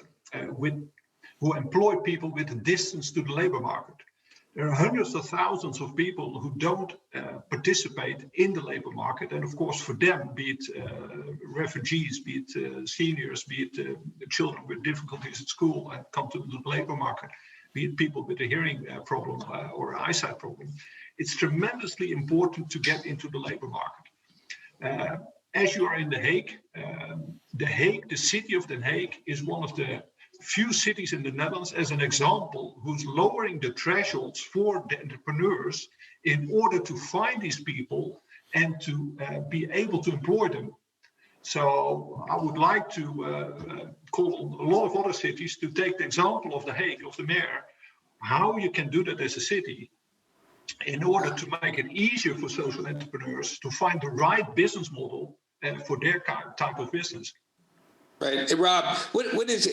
who employ people with a distance to the labor market. There are hundreds of thousands of people who don't participate in the labor market. And of course, for them, be it refugees, be it seniors, be it children with difficulties at school and come to the labor market, be it people with a hearing problem or eyesight problem, it's tremendously important to get into the labor market. As you are in The Hague, the city of The Hague is one of the few cities in the Netherlands, as an example, who's lowering the thresholds for the entrepreneurs in order to find these people and to be able to employ them. So I would like to call a lot of other cities to take the example of The Hague, of the mayor, how you can do that as a city in order to make it easier for social entrepreneurs to find the right business model for their type of business. Right. Hey, Rob, what is it?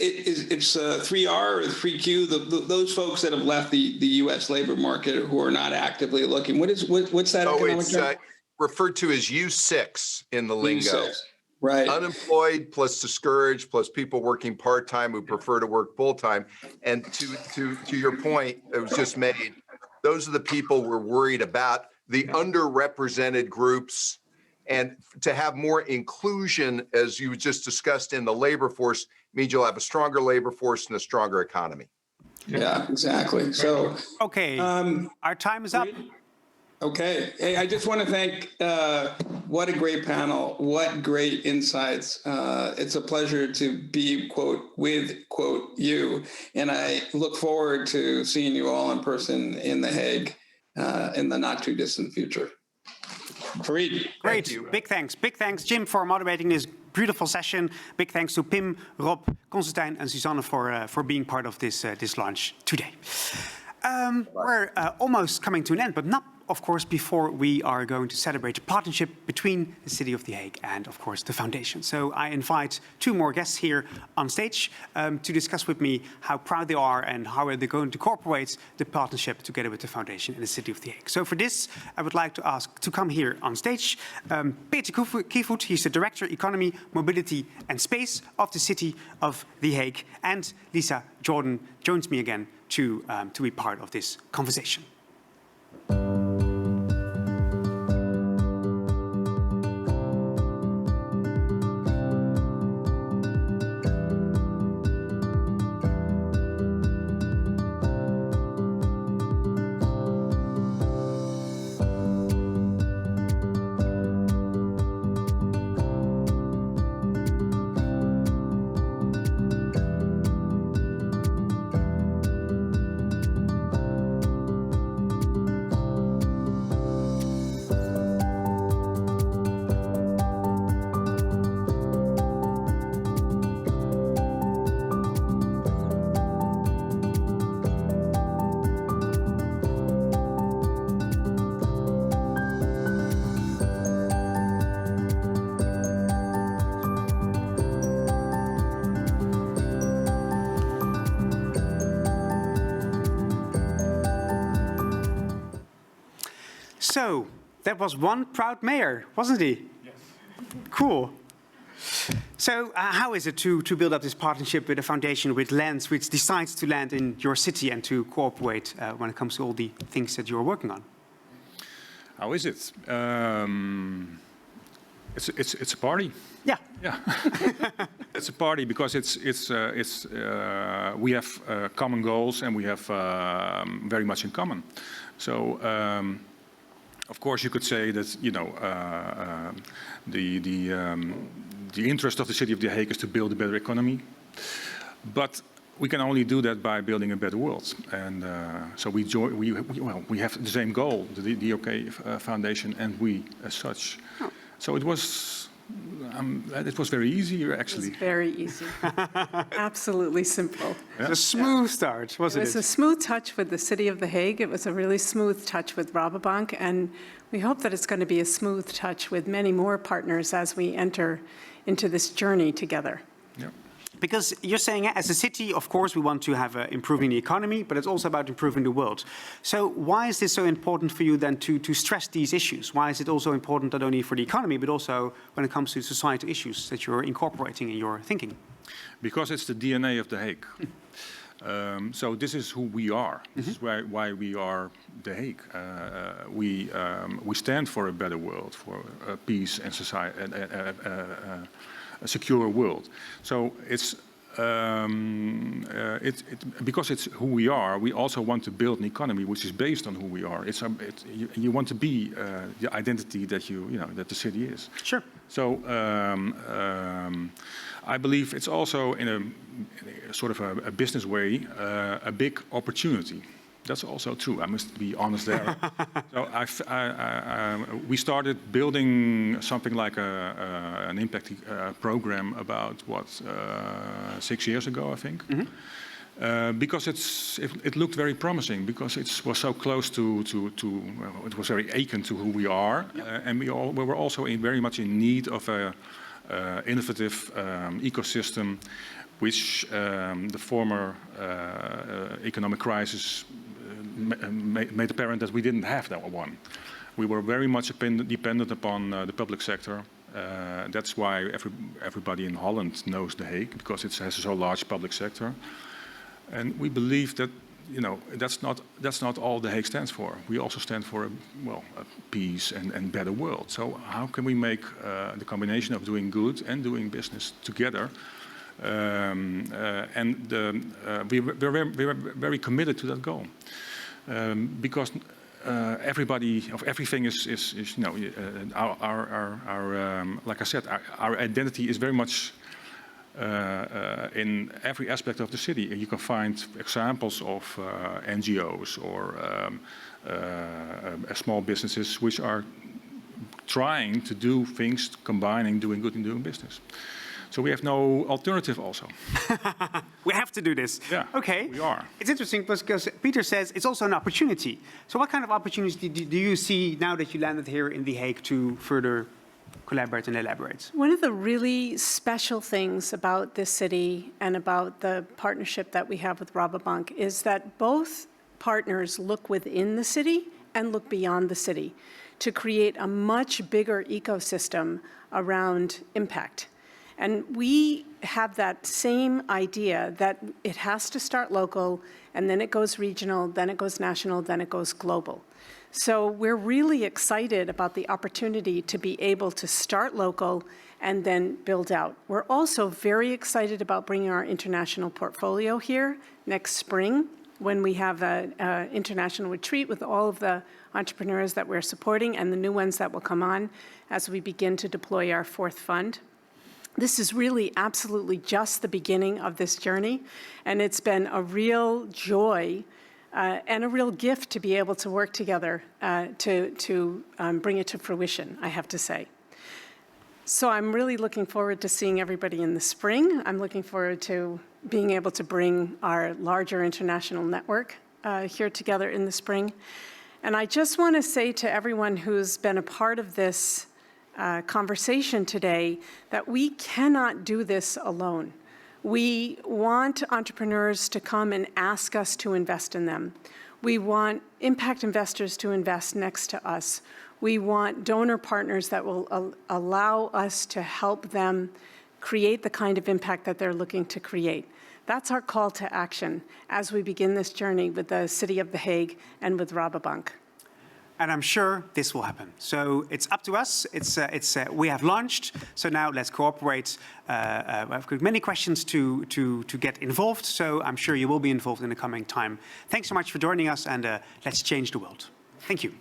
It's 3R or 3Q, those folks that have left the U.S. labor market who are not actively looking. What's that economic term? It's referred to as U6 in the lingo. U6. Right. Unemployed plus discouraged plus people working part-time who prefer to work full-time. And to your point, it was just made, those are the people we're worried about, the underrepresented groups. And to have more inclusion, as you just discussed, in the labor force means you'll have a stronger labor force and a stronger economy. Yeah, exactly. So, okay, our time is up. Okay. Hey, I just want to thank, what a great panel, what great insights. It's a pleasure to be, quote, with, quote, you. And I look forward to seeing you all in person in The Hague in the not too distant future. Great. Big thanks, Jim, for moderating this beautiful session. Big thanks to Pim, Rob, Constantijn, and Suzanne for being part of this launch today. We're almost coming to an end, but not, of course, before we are going to celebrate a partnership between the City of The Hague and, of course, the foundation. So I invite two more guests here on stage to discuss with me how proud they are and how they're going to incorporate the partnership together with the foundation and the City of The Hague. So for this, I would like to ask to come here on stage Pieter Waasdorp. He's the Director, Economy, Mobility and Space of the City of The Hague. And Lisa Jordan joins me again to be part of this conversation. So, that was one proud mayor, wasn't he? Yes. Cool. So, how is it to build up this partnership with a foundation which decides to land in your city and to cooperate when it comes to all the things that you're working on? How is it? It's a party. Yeah. Yeah. It's a party because we have common goals and we have very much in common. So of course you could say that the interest of the city of The Hague is to build a better economy, but we can only do that by building a better world. And so we have the same goal, the DRK Foundation, and we as such. Oh. So it was very easy, actually. It was very easy. Absolutely simple. Yeah. A smooth start, wasn't it? It was a smooth touch with the City of The Hague. It was a really smooth touch with Rabobank, and we hope that it's going to be a smooth touch with many more partners as we enter into this journey together. Yeah. Because you're saying, as a city, of course, we want to have improving the economy, but it's also about improving the world. So why is this so important for you then to stress these issues? Why is it also important not only for the economy, but also when it comes to societal issues that you're incorporating in your thinking? Because it's the DNA of The Hague. So this is who we are. This is why we are The Hague. We stand for a better world, for peace and society, a secure world. So it's because it's who we are. We also want to build an economy which is based on who we are. You want to be the identity that that the city is. Sure. So I believe it's also in a sort of a business way a big opportunity. That's also true. I must be honest there. So we started building something like an impact program about 6 years ago, I think. Because it looked very promising, because it was so close to it was very akin to who we are, and we were also very much in need of a innovative ecosystem, which the former economic crisis made apparent that we didn't have that one. We were very much dependent upon the public sector. That's why everybody in Holland knows The Hague, because it has a so large public sector. And we believe that that's not all The Hague stands for. We also stand for a peace and better world. So how can we make the combination of doing good and doing business together? We're very committed to that goal. Because everything is like I said, our identity is very much in every aspect of the city. You can find examples of NGOs or small businesses which are trying to do things, combining doing good and doing business. So we have no alternative also. We have to do this. Yeah, okay. We are. It's interesting because Pieter says it's also an opportunity. So what kind of opportunities do you see now that you landed here in The Hague to further collaborate and elaborate? One of the really special things about this city and about the partnership that we have with Rabobank is that both partners look within the city and look beyond the city to create a much bigger ecosystem around impact. And we have that same idea that it has to start local, and then it goes regional, then it goes national, then it goes global. So we're really excited about the opportunity to be able to start local and then build out. We're also very excited about bringing our international portfolio here next spring when we have an international retreat with all of the entrepreneurs that we're supporting and the new ones that will come on as we begin to deploy our fourth fund. This is really absolutely just the beginning of this journey, and it's been a real joy and a real gift to be able to work together to bring it to fruition, I have to say. So I'm really looking forward to seeing everybody in the spring. I'm looking forward to being able to bring our larger international network here together in the spring. And I just want to say to everyone who's been a part of this conversation today that we cannot do this alone. We want entrepreneurs to come and ask us to invest in them. We want impact investors to invest next to us. We want donor partners that will allow us to help them create the kind of impact that they're looking to create. That's our call to action as we begin this journey with the City of The Hague and with Rabobank. And I'm sure this will happen. So it's up to us. We have launched. So now let's cooperate. I've got many questions to get involved. So I'm sure you will be involved in the coming time. Thanks so much for joining us, and let's change the world. Thank you.